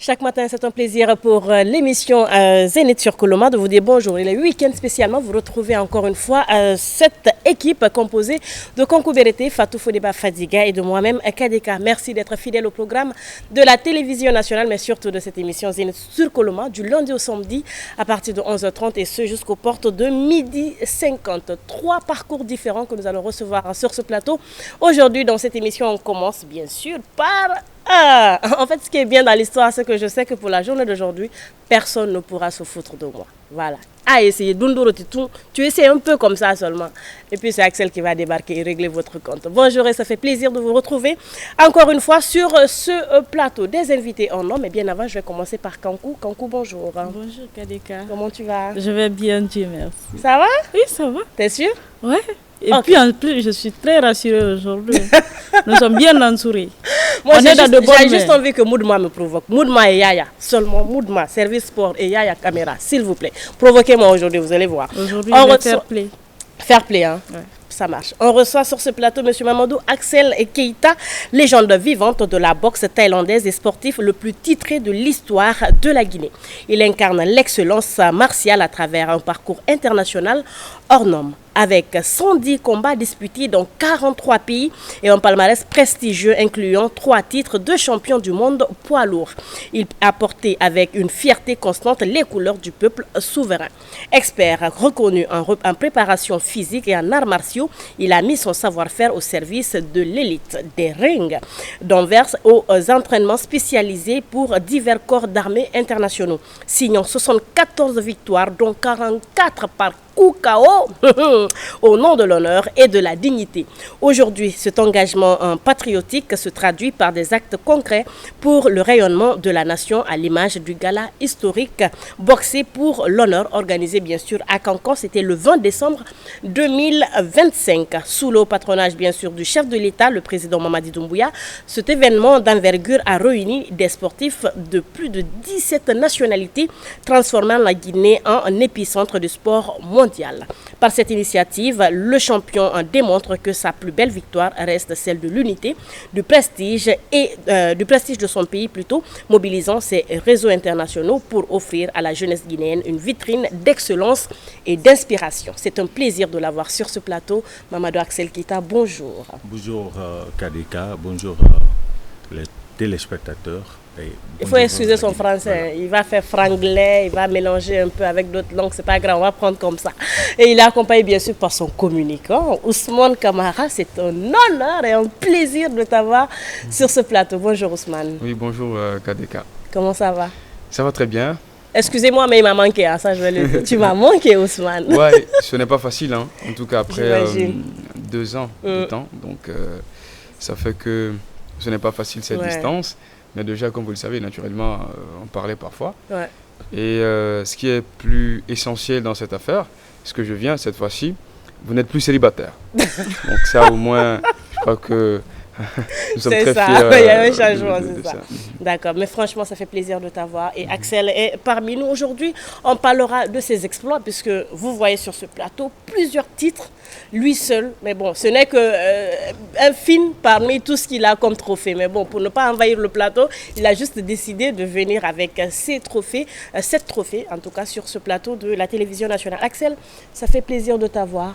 Chaque matin, c'est un plaisir pour l'émission Zénith sur Coloma de vous dire bonjour. Et le week-end spécialement, vous retrouvez encore une fois cette équipe composée de Konkou Berete, Fatou Fodeba Fadiga et de moi-même, Kadeka. Merci d'être fidèle au programme de la télévision nationale, mais surtout de cette émission Zénith sur Coloma, du lundi au samedi à partir de 11h30 et ce jusqu'aux portes de 12h50. 3 parcours différents que nous allons recevoir sur ce plateau. Aujourd'hui, dans cette émission, on commence bien sûr par... en fait, ce qui est bien dans l'histoire, c'est que je sais que pour la journée d'aujourd'hui, personne ne pourra se foutre de moi. Voilà. Essayer tu essaies un peu comme ça seulement. Et puis c'est Axel qui va débarquer et régler votre compte. Bonjour et ça fait plaisir de vous retrouver encore une fois sur ce plateau. Des invités en nom, mais bien avant, je vais commencer par Kankou. Kankou, bonjour. Bonjour Kadeka. Comment tu vas? Je vais bien, Dieu merci. Ça va? Oui, ça va. T'es sûr? Ouais. Et puis en plus, je suis très rassurée aujourd'hui. Nous sommes bien entourés. Moi, j'ai juste envie que Moudma me provoque. Moudma et Yaya, seulement Moudma, service sport et Yaya caméra, s'il vous plaît. Provoquez-moi aujourd'hui, vous allez voir. Aujourd'hui, on va faire play. Fair play, hein? Ouais. Ça marche. On reçoit sur ce plateau M. Mamadou Axel Keita, légende vivante de la boxe thaïlandaise et sportif le plus titré de l'histoire de la Guinée. Il incarne l'excellence martiale à travers un parcours international hors norme, avec 110 combats disputés dans 43 pays et un palmarès prestigieux incluant 3 titres de champion du monde poids lourd. Il a porté avec une fierté constante les couleurs du peuple souverain. Expert reconnu en préparation physique et en arts martiaux, il a mis son savoir-faire au service de l'élite des rings d'Anvers aux entraînements spécialisés pour divers corps d'armée internationaux, signant 74 victoires dont 44 par coup KO au nom de l'honneur et de la dignité. Aujourd'hui, cet engagement patriotique se traduit par des actes concrets pour le rayonnement de la nation à l'image du gala historique Boxer pour l'honneur organisé bien sûr à Cancan. C'était le 20 décembre 2025 sous le patronage bien sûr du chef de l'État, le président Mamadi Doumbouya. Cet événement d'envergure a réuni des sportifs de plus de 17 nationalités, transformant la Guinée en épicentre du sport mondial. Par cette initiative, le champion démontre que sa plus belle victoire reste celle de l'unité, du prestige de son pays plutôt, mobilisant ses réseaux internationaux pour offrir à la jeunesse guinéenne une vitrine d'excellence et d'inspiration. C'est un plaisir de l'avoir sur ce plateau. Mamadou Axel Keita, bonjour. Bonjour Kadeka, bonjour les téléspectateurs. Il faut excuser son français, il va faire franglais, il va mélanger un peu avec d'autres langues, c'est pas grave, on va prendre comme ça. Et il est accompagné bien sûr par son communicant, Ousmane Kamara. C'est un honneur et un plaisir de t'avoir sur ce plateau. Bonjour Ousmane. Oui, bonjour Kadeka. Comment ça va? Ça va très bien. Excusez-moi, mais il m'a manqué, hein, ça je vais le dire. Tu m'as manqué Ousmane. Ouais, ce n'est pas facile, hein. En tout cas après 2 ans de temps, donc ça fait que ce n'est pas facile cette distance. Mais déjà, comme vous le savez, naturellement, on parlait parfois. Ouais. Et ce qui est plus essentiel dans cette affaire, ce que je viens cette fois-ci, vous n'êtes plus célibataire. Donc ça, au moins, je crois que nous sommes très fiers. Il y a un changement, c'est ça. D'accord, mais franchement, ça fait plaisir de t'avoir. Et Axel est parmi nous aujourd'hui. On parlera de ses exploits, puisque vous voyez sur ce plateau plusieurs titres, lui seul. Mais bon, ce n'est qu'un film parmi tout ce qu'il a comme trophée. Mais bon, pour ne pas envahir le plateau, il a juste décidé de venir avec 7 trophées, en tout cas sur ce plateau de la télévision nationale. Axel, ça fait plaisir de t'avoir.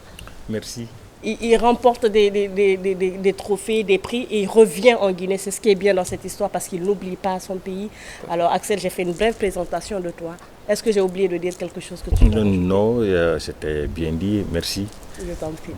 Merci. Il remporte des trophées, des prix et il revient en Guinée. C'est ce qui est bien dans cette histoire parce qu'il n'oublie pas son pays. Alors Axel, j'ai fait une brève présentation de toi. Est-ce que j'ai oublié de dire quelque chose que tu veux? Non, c'était bien dit. Merci. Je t'en prie.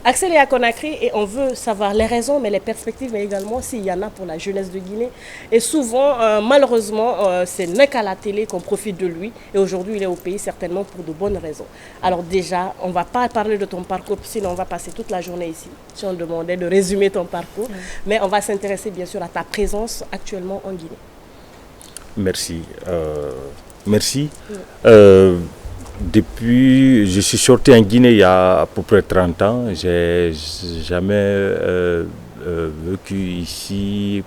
Axel est à Conakry et on veut savoir les raisons, mais les perspectives, mais également s'il y en a pour la jeunesse de Guinée. Et souvent, malheureusement, c'est n'est qu'à la télé qu'on profite de lui. Et aujourd'hui, il est au pays certainement pour de bonnes raisons. Alors déjà, on ne va pas parler de ton parcours, sinon on va passer toute la journée ici. Si on demandait de résumer ton parcours. Mais on va s'intéresser bien sûr à ta présence actuellement en Guinée. Merci. Merci. Depuis, je suis sorti en Guinée il y a à peu près 30 ans. Je n'ai jamais vécu ici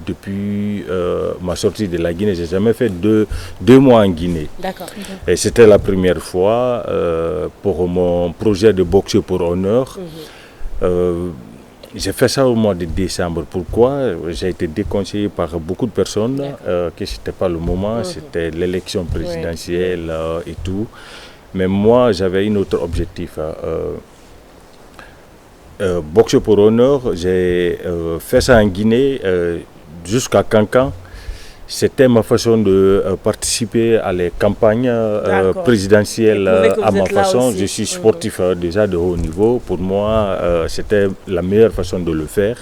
depuis ma sortie de la Guinée. Je n'ai jamais fait deux mois en Guinée. D'accord. Et c'était la première fois pour mon projet de boxer pour honneur. j'ai fait ça au mois de décembre. Pourquoi? J'ai été déconseillé par beaucoup de personnes que ce n'était pas le moment, c'était l'élection présidentielle et tout. Mais moi, j'avais un autre objectif. Boxe pour honneur, j'ai fait ça en Guinée jusqu'à Cancan. C'était ma façon de participer à les campagnes présidentielles à ma façon. Je suis sportif déjà de haut niveau. Pour moi, c'était la meilleure façon de le faire.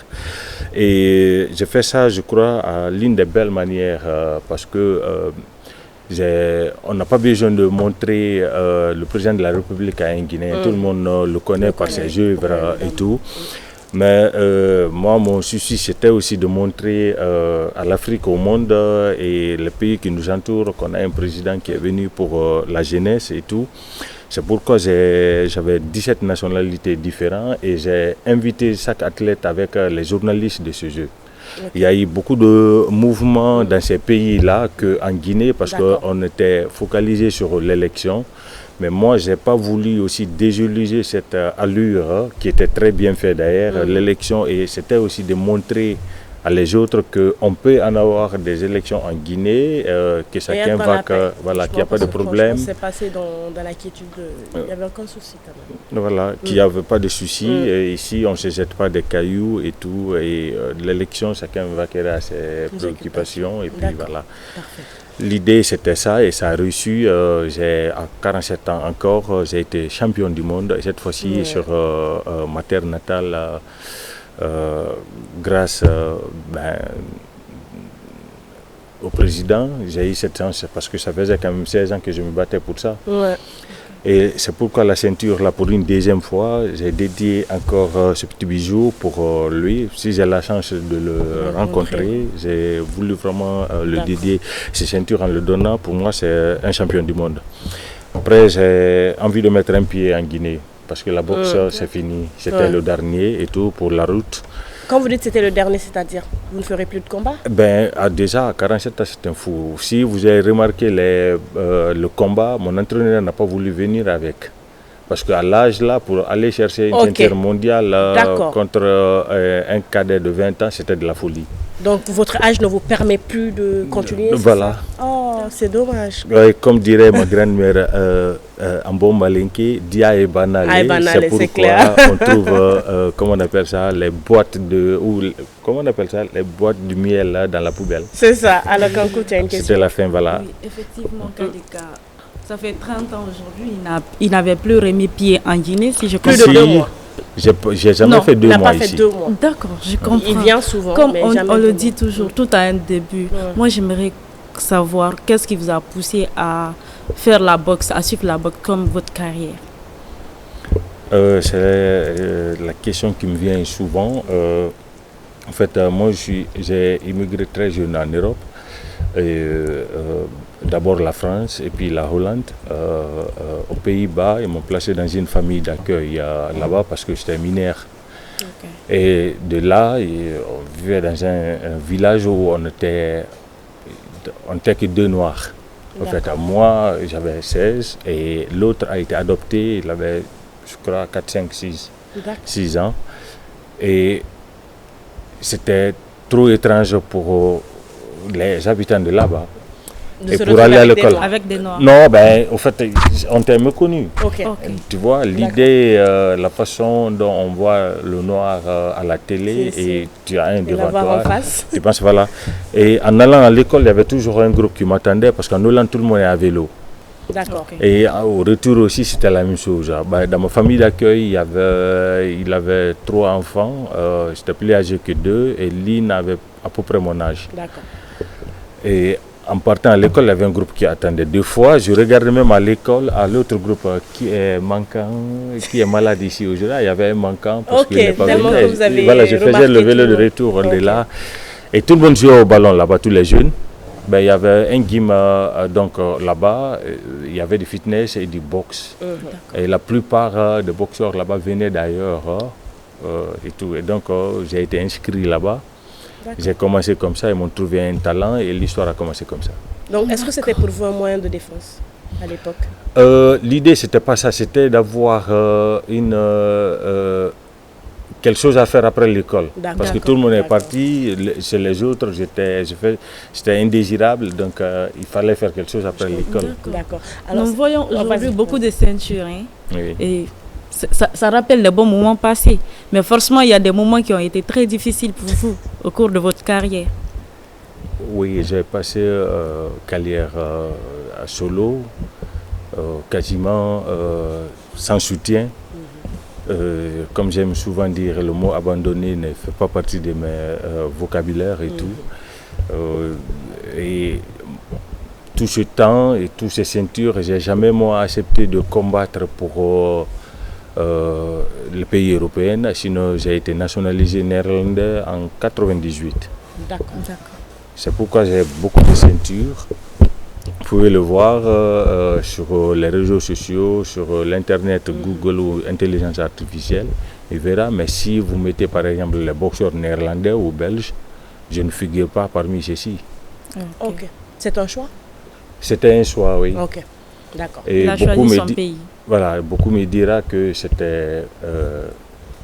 Et j'ai fait ça, je crois, à l'une des belles manières parce que on n'a pas besoin de montrer le président de la République à un Guinéen. Tout le monde le connaît par ses œuvres et tout. Mais moi, mon souci, c'était aussi de montrer à l'Afrique, au monde et les pays qui nous entourent qu'on a un président qui est venu pour la jeunesse et tout. C'est pourquoi j'avais 17 nationalités différentes et j'ai invité chaque athlète avec les journalistes de ce jeu. Il y a eu beaucoup de mouvements dans ces pays-là qu'en Guinée parce qu'on était focalisé sur l'élection. Mais moi, je n'ai pas voulu aussi déjoliser cette allure qui était très bien faite d'ailleurs, l'élection. Et c'était aussi de montrer à les autres qu'on peut en avoir des élections en Guinée, que chacun va, voilà, qu'il n'y a pas de problème. C'est passé dans la quiétude, il n'y avait aucun souci quand même. Voilà, qu'il n'y avait pas de souci. Ici, on ne se jette pas des cailloux et tout. Et l'élection, chacun va créer à ses préoccupations. Et puis voilà. Parfait. L'idée, c'était ça et ça a réussi. À 47 ans encore, j'ai été champion du monde. Et cette fois-ci, sur ma terre natale, grâce au président, j'ai eu cette chance parce que ça faisait quand même 16 ans que je me battais pour ça. Et c'est pourquoi la ceinture, là, pour une deuxième fois, j'ai dédié encore ce petit bijou pour lui. Si j'ai la chance de le rencontrer, j'ai voulu vraiment le dédier, ces ceintures en le donnant. Pour moi, c'est un champion du monde. Après, j'ai envie de mettre un pied en Guinée, parce que la boxe, c'est fini. C'était le dernier et tout pour la route. Quand vous dites que c'était le dernier, c'est-à-dire vous ne ferez plus de combat? Déjà, à 47 ans, c'est un fou. Si vous avez remarqué le combat, mon entraîneur n'a pas voulu venir avec. Parce qu'à l'âge là, pour aller chercher une ceinture mondiale contre un cadet de 20 ans, c'était de la folie. Donc votre âge ne vous permet plus de continuer? Voilà. Oh, c'est dommage. Comme dirait ma grand-mère en bon malinké, dia est banal. C'est pourquoi on trouve, comment on appelle ça, les boîtes comment on appelle ça, les boîtes de miel là, dans la poubelle. C'est ça. Alors Kankou, tu as une question? C'était la fin, voilà. Oui, effectivement, Kadika. Ça fait 30 ans aujourd'hui, il n'avait plus remis pied en Guinée, si je comprends. Plus de 2 mois. J'ai jamais fait 2 mois ici. D'accord, je comprends. Il vient souvent. Comme on le dit toujours, tout a un début. Moi, j'aimerais savoir qu'est-ce qui vous a poussé à faire la boxe, à suivre la boxe comme votre carrière. C'est la question qui me vient souvent. En fait, moi, j'ai immigré très jeune en Europe. D'abord la France et puis la Hollande. Aux Pays-Bas, ils m'ont placé dans une famille d'accueil là-bas parce que j'étais mineur. Et de là, on vivait dans un village où on n'était que 2 Noirs. En fait, moi, j'avais 16 et l'autre a été adopté, il avait, je crois, 4, 5, 6 ans. Et c'était trop étrange pour les habitants de là-bas. Et pour aller à l'école. Avec des Noirs? Non, au fait, on était méconnus. Tu vois, l'idée, la façon dont on voit le noir à la télé et tu as un devant toi. Tu penses, voilà. Et en allant à l'école, il y avait toujours un groupe qui m'attendait parce qu'en Hollande, tout le monde est à vélo. D'accord. Et au retour aussi, c'était la même chose. Dans ma famille d'accueil, il avait 3 enfants. J'étais plus âgé que 2 et l'une avait à peu près mon âge. D'accord. Et en partant à l'école, il y avait un groupe qui attendait. 2 fois, je regardais même à l'école, à l'autre groupe qui est manquant, qui est malade ici aujourd'hui. Il y avait un manquant parce qu'il n'est pas venu. Voilà, je faisais le vélo de retour, on est là. Et tout le monde jouait au ballon là-bas, tous les jeunes. Il y avait un gym là-bas, il y avait du fitness et du boxe. Et la plupart des boxeurs là-bas venaient d'ailleurs et tout. Et donc, j'ai été inscrit là-bas. J'ai commencé comme ça, ils m'ont trouvé un talent et l'histoire a commencé comme ça. Donc, est-ce que c'était pour vous un moyen de défense à l'époque? L'idée, c'était pas ça, c'était d'avoir quelque chose à faire après l'école. D'accord. Parce que tout le monde est D'accord. parti, chez les autres, j'étais indésirable, donc il fallait faire quelque chose après l'école. D'accord. Alors, Nous voyons on va aujourd'hui dire- beaucoup de ceintures. Hein, Oui. et ça rappelle les bons moments passés. Mais forcément, il y a des moments qui ont été très difficiles pour vous au cours de votre carrière. Oui, j'ai passé carrière à solo, quasiment sans soutien. Comme j'aime souvent dire, le mot abandonné ne fait pas partie de mes vocabulaires et tout. Et tout ce temps et toutes ces ceintures, j'ai jamais moi accepté de combattre pour le pays européen. Sinon, j'ai été nationalisé néerlandais en 98. D'accord. C'est pourquoi j'ai beaucoup de ceintures. Vous pouvez le voir sur les réseaux sociaux, sur l'internet, Google ou intelligence artificielle. Il verra. Mais si vous mettez par exemple les boxeurs néerlandais ou belges, je ne figure pas parmi ceux-ci. Ok. C'est un choix? C'était un choix, oui. Ok. D'accord. Et Il a choisi son pays. Voilà, beaucoup me dira que c'était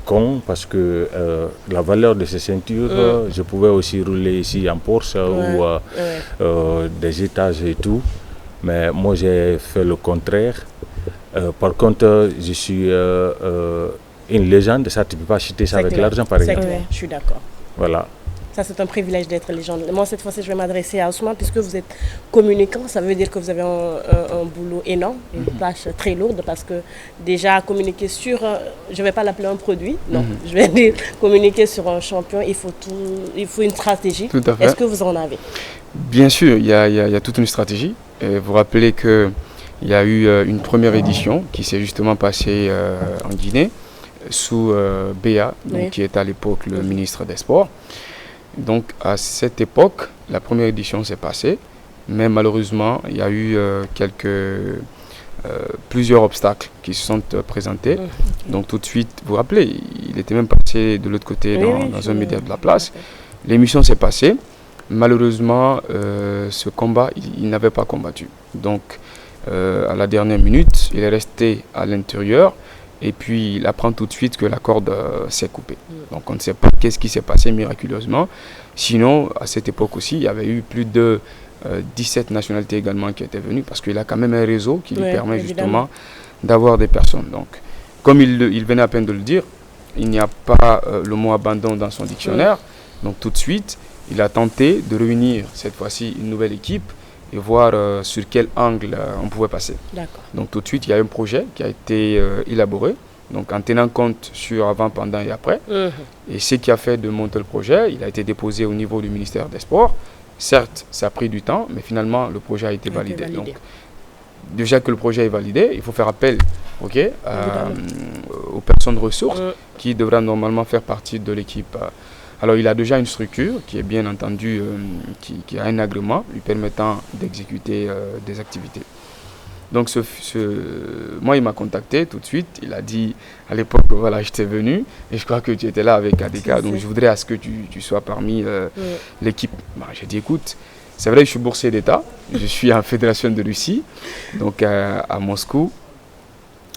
con parce que la valeur de ces ceintures, je pouvais aussi rouler ici en Porsche ou des étages et tout. Mais moi, j'ai fait le contraire. Par contre, je suis une légende, ça, tu ne peux pas acheter ça C'est avec clair. l'argent, par C'est exemple. clair. Je suis d'accord. Voilà. Ça, c'est un privilège d'être légende. Moi, cette fois-ci, je vais m'adresser à Ousmane, puisque vous êtes communicant. Ça veut dire que vous avez un boulot énorme, une tâche très lourde, parce que déjà, communiquer sur, je ne vais pas l'appeler un produit, non, je vais dire communiquer sur un champion, il faut une stratégie. Tout à fait. Est-ce que vous en avez? Bien sûr, il y a toute une stratégie. Et vous rappelez qu'il y a eu une première édition qui s'est justement passée en Guinée, sous Béa, donc, qui était à l'époque le ministre des Sports. Donc à cette époque, la première édition s'est passée, mais malheureusement, il y a eu plusieurs obstacles qui se sont présentés. Donc tout de suite, vous vous rappelez, il était même passé de l'autre côté dans un média de la place. L'émission s'est passée. Malheureusement, ce combat, il n'avait pas combattu. Donc à la dernière minute, il est resté à l'intérieur. Et puis, il apprend tout de suite que la corde s'est coupée. Donc, on ne sait pas qu'est-ce qui s'est passé miraculeusement. Sinon, à cette époque aussi, il y avait eu plus de 17 nationalités également qui étaient venues, parce qu'il a quand même un réseau qui lui permet justement d'avoir des personnes. Donc, comme il venait à peine de le dire, il n'y a pas le mot abandon dans son dictionnaire. Donc, tout de suite, il a tenté de réunir cette fois-ci une nouvelle équipe et voir sur quel angle on pouvait passer. Donc tout de suite, il y a un projet qui a été élaboré, donc en tenant compte sur avant, pendant et après. Et ce qui a fait de monter le projet, il a été déposé au niveau du ministère des Sports. Certes, ça a pris du temps, mais finalement, le projet a été validé. Donc, déjà que le projet est validé, il faut faire appel aux personnes ressources qui devraient normalement faire partie de l'équipe. Alors, il a déjà une structure qui est bien entendu, qui a un agrément lui permettant d'exécuter des activités. Donc, moi, il m'a contacté tout de suite. Il a dit, à l'époque, voilà, j'étais venu et je crois que tu étais là avec Adeka. Donc, je voudrais à ce que tu sois parmi l'équipe. Bah, j'ai dit, écoute, c'est vrai que je suis boursier d'État. Je suis en Fédération de Russie, donc à Moscou.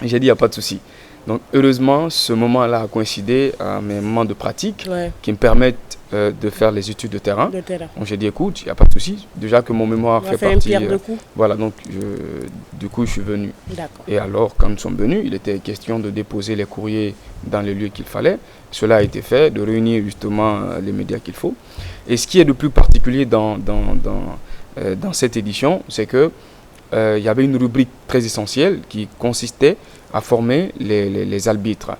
J'ai dit, il n'y a pas de souci. Donc, heureusement, ce moment-là a coïncidé à mes moments de pratique qui me permettent de faire les études de terrain. Donc, j'ai dit, écoute, il n'y a pas de souci. Déjà que mon mémoire fait partie... Une pierre de coups. Voilà, donc, du coup, je suis venu. Et alors, quand nous sommes venus, il était question de déposer les courriers dans les lieux qu'il fallait. Cela a été fait, de réunir justement les médias qu'il faut. Et ce qui est le plus particulier dans cette édition, c'est que il y avait une rubrique très essentielle qui consistait à former les arbitres.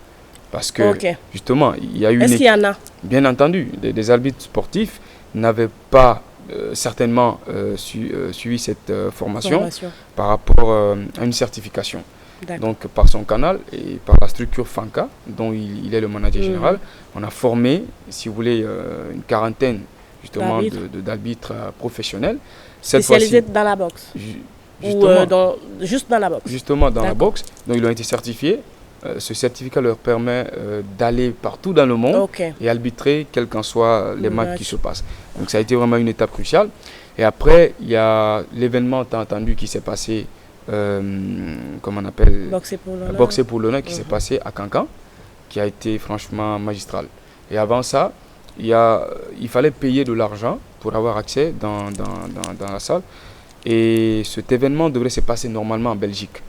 Parce que, justement, il y a eu... Est-ce qu'il y en a? Bien entendu, des arbitres sportifs n'avaient pas certainement suivi cette formation par rapport à une certification. Donc, par son canal et par la structure FANCA, dont il est le manager général, on a formé, si vous voulez, une quarantaine, justement, d'arbitres professionnels. Spécialisés dans la boxe? Juste dans la boxe? Justement dans la boxe. Donc ils ont été certifiés. Ce certificat leur permet d'aller partout dans le monde et arbitrer quels qu'en soient les matchs qui se passent. Donc ça a été vraiment une étape cruciale. Et après, il y a l'événement tant attendu qui s'est passé, comment on appelle, Boxer pour l'honneur qui s'est passé à Cancan. qui a été franchement magistral. Et avant ça, il fallait payer de l'argent pour avoir accès dans la salle. Et cet événement devrait se passer normalement en Belgique.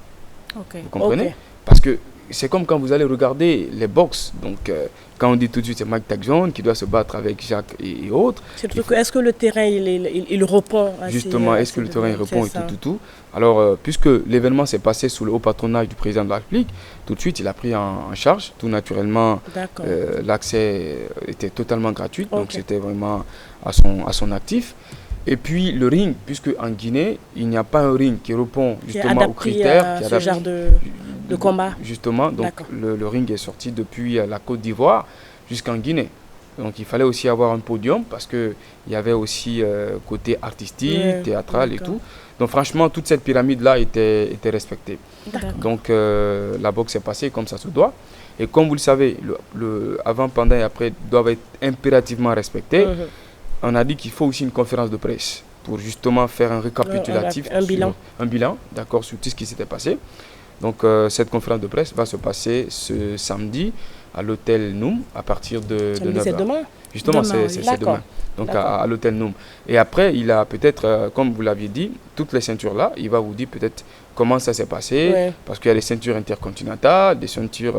Vous comprenez? Parce que c'est comme quand vous allez regarder les box. Donc, quand on dit tout de suite c'est Mike Tyson qui doit se battre avec Jacques et autres. Est-ce que le terrain il répond à justement, est-ce que le terrain répond et tout. Alors, puisque l'événement s'est passé sous le haut patronage du président de la République, tout de suite il a pris en charge. Tout naturellement, l'accès était totalement gratuit. Donc, c'était vraiment à son actif. Et puis le ring, puisque en Guinée, il n'y a pas un ring qui répond justement aux critères. Qui est ce genre de combat. Justement, donc le ring est sorti depuis la Côte d'Ivoire jusqu'en Guinée. Donc il fallait aussi avoir un podium parce qu'il y avait aussi côté artistique, théâtral et tout. Donc franchement, toute cette pyramide-là était respectée. Donc la boxe est passée comme ça se doit. Et comme vous le savez, le avant, pendant et après doivent être impérativement respectés. On a dit qu'il faut aussi une conférence de presse pour justement faire un récapitulatif, un bilan, d'accord, sur tout ce qui s'était passé. Donc cette conférence de presse va se passer ce samedi à l'hôtel Noum à partir de 9h. C'est demain? Justement, c'est demain. Donc à l'hôtel Noum. Et après, il a peut-être, comme vous l'aviez dit, toutes les ceintures là, il va vous dire peut-être comment ça s'est passé, parce qu'il y a des ceintures intercontinentales, des ceintures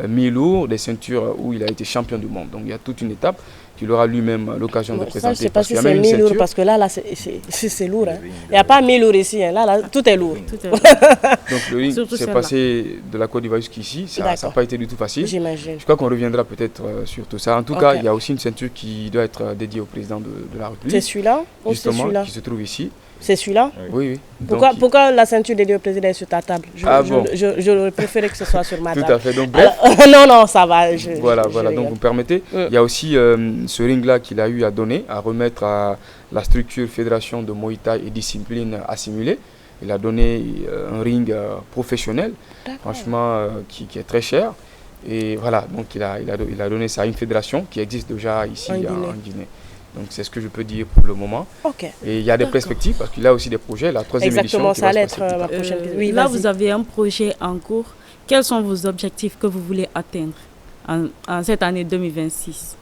mi-lourds, des ceintures où il a été champion du monde. Donc il y a toute une étape qu'il aura lui-même l'occasion de présenter. Je ne sais pas si c'est mi-lourd, parce que là c'est lourd. Hein. Il n'y a pas mi-lourd ici, hein. Là, tout est lourd. Donc le ring s'est passé de la Côte d'Ivoire jusqu'ici, ça n'a pas été du tout facile. J'imagine. Je crois qu'on reviendra peut-être sur tout ça. En tout cas, il y a aussi une ceinture qui doit être dédiée au président de la République. C'est celui-là? Justement, qui se trouve ici. C'est celui-là? Oui. Pourquoi la ceinture dédiée au président est sur ta table? Je préférais que ce soit sur ma table. Tout à fait. Donc, bref. Non, ça va. Voilà. Donc, vous me permettez. Il y a aussi ce ring-là qu'il a eu à donner, à remettre à la structure Fédération de Muay Thai et discipline assimilée. Il a donné un ring professionnel, franchement, qui est très cher. Et voilà, donc il a donné ça à une fédération qui existe déjà ici en Guinée. Donc c'est ce que je peux dire pour le moment. Et il y a des perspectives parce qu'il a aussi des projets. La troisième édition qui va se passer ma prochaine. Oui, là, vous avez un projet en cours. Quels sont vos objectifs que vous voulez atteindre en cette année 2026?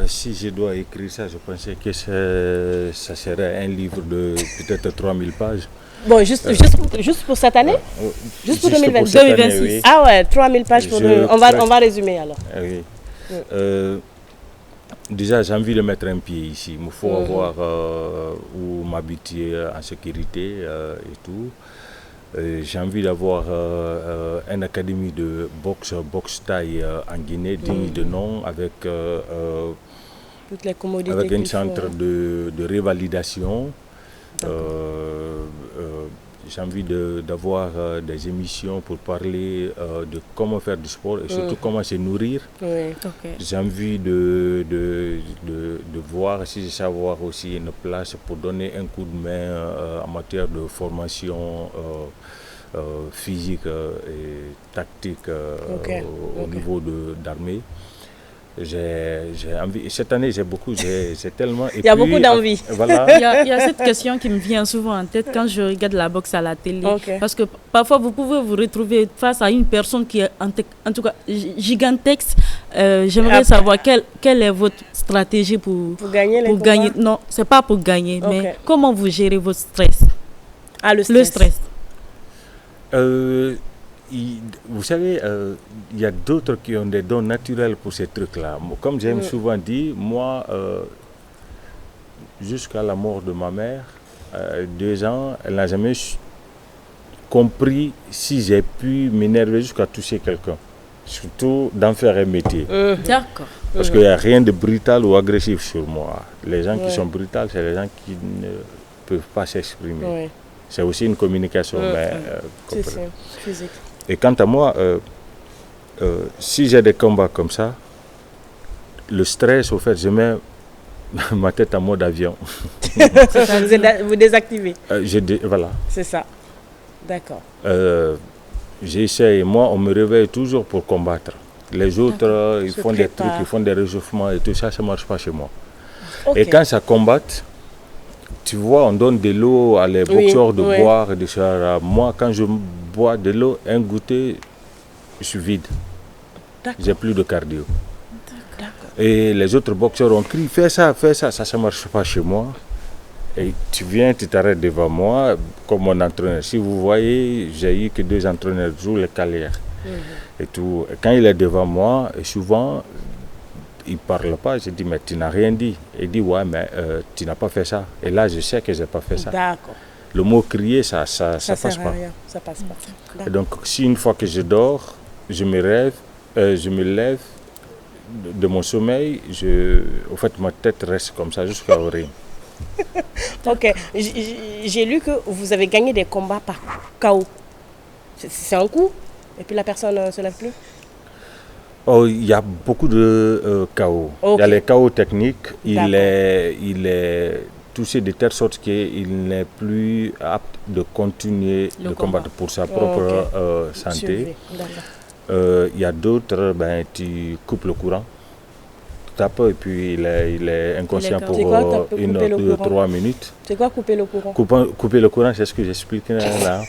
Si je dois écrire ça, je pensais que ça serait un livre de peut-être 3000 pages. Bon, juste pour cette année? Juste pour 2026. Oui. Ah ouais, 3000 pages pour on va résumer alors. Oui. Déjà, j'ai envie de mettre un pied ici. Il me faut avoir où m'habituer en sécurité et tout. J'ai envie d'avoir une académie de boxe taille en Guinée, digne de nom, avec toutes les commodités, un centre de revalidation. J'ai envie d'avoir des émissions pour parler de comment faire du sport et surtout comment se nourrir. J'ai envie de voir si je sais avoir aussi une place pour donner un coup de main en matière de formation physique et tactique au niveau d'armée. J'ai envie. Cette année, j'ai tellement. Il y a beaucoup d'envie. Voilà. Il y a cette question qui me vient souvent en tête quand je regarde la boxe à la télé. Parce que parfois, vous pouvez vous retrouver face à une personne qui est en tout cas gigantesque. J'aimerais savoir quelle est votre stratégie pour gagner. Non, c'est pas pour gagner, mais comment vous gérez votre stress? Le stress. Vous savez, il y a d'autres qui ont des dons naturels pour ces trucs-là. Comme j'aime souvent dire, moi, jusqu'à la mort de ma mère, 2 ans, elle n'a jamais compris si j'ai pu m'énerver jusqu'à toucher quelqu'un. Surtout d'en faire un métier. D'accord. Parce qu'il n'y a rien de brutal ou agressif sur moi. Les gens qui sont brutals, c'est les gens qui ne peuvent pas s'exprimer. C'est aussi une communication, mais physique. Et quant à moi, si j'ai des combats comme ça, le stress, au fait, je mets ma tête en mode avion. Vous désactivez. Voilà. C'est ça. D'accord. J'essaie, moi, on me réveille toujours pour combattre. Les autres, ils font des trucs, ils font des réchauffements et tout ça, ça ne marche pas chez moi. Et quand ça combatte, tu vois, on donne de l'eau à les boxeurs de boire et de ça. Moi, quand je bois de l'eau, un goûter, je suis vide. J'ai plus de cardio. Et les autres boxeurs ont crié, fais ça, ça ne marche pas chez moi. Et tu viens, tu t'arrêtes devant moi, comme mon entraîneur. Si vous voyez, j'ai eu que 2 entraîneurs, toujours les calières. Et tout. Et quand il est devant moi, et souvent, il ne parle pas. Je dis, mais tu n'as rien dit. Il dit, ouais, mais tu n'as pas fait ça. Et là, je sais que je n'ai pas fait ça. D'accord. Le mot crier, ça passe pas. Rien. Ça passe pas. Et donc, si une fois que je dors, je me lève de mon sommeil, au fait, ma tête reste comme ça jusqu'à l'oreille. Ok, j'ai lu que vous avez gagné des combats par KO. C'est un coup et puis la personne ne se lève plus. Oh, il y a beaucoup de KO. Okay. Il y a les KO techniques. Il est touché de telle sorte qu'il n'est plus apte de continuer de combattre pour sa propre santé. Il y a d'autres, tu coupes le courant. Et puis il est inconscient pour 1, 2, 3 minutes. C'est quoi couper le courant? Couper le courant, c'est ce que j'explique là.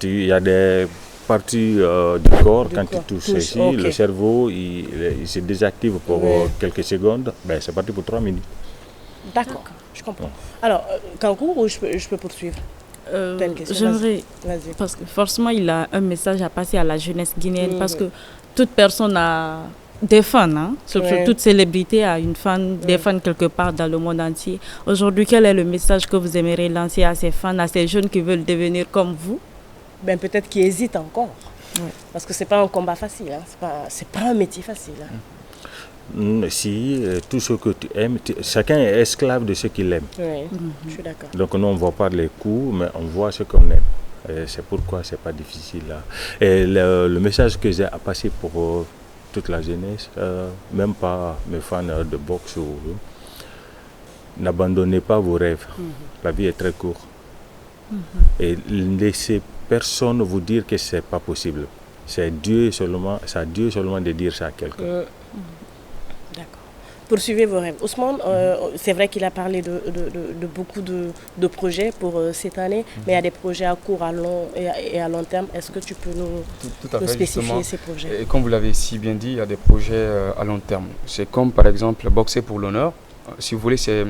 Il y a des parties du corps, quand tu touches ici, le cerveau il se désactive pour quelques secondes. C'est parti pour 3 minutes. D'accord, je comprends. Alors, Kankou, ou je peux poursuivre? J'aimerais, parce que forcément il a un message à passer à la jeunesse guinéenne, parce que toute personne a des fans, hein? Surtout toute célébrité a une fan, des fans quelque part dans le monde entier. Aujourd'hui, quel est le message que vous aimeriez lancer à ces fans, à ces jeunes qui veulent devenir comme vous? Peut-être qu'ils hésitent encore, parce que c'est pas un combat facile, hein? C'est pas un métier facile. Hein? Si, tout ce que tu aimes, chacun est esclave de ce qu'il aime. Je suis d'accord. Donc nous, on ne voit pas les coups, mais on voit ce qu'on aime. Et c'est pourquoi c'est pas difficile. Là. Et le message que j'ai à passer pour toute la jeunesse, même pas mes fans de boxe, n'abandonnez pas vos rêves. La vie est très courte. Et laissez personne vous dire que c'est pas possible. C'est à Dieu seulement de dire ça à quelqu'un. D'accord. Poursuivez vos rêves. Ousmane, c'est vrai qu'il a parlé de beaucoup de projets pour cette année, mais il y a des projets à court, à long et à long terme. Est-ce que tu peux nous spécifier ces projets? Et comme vous l'avez si bien dit, il y a des projets à long terme. C'est comme par exemple Boxer pour l'honneur. Si vous voulez, c'est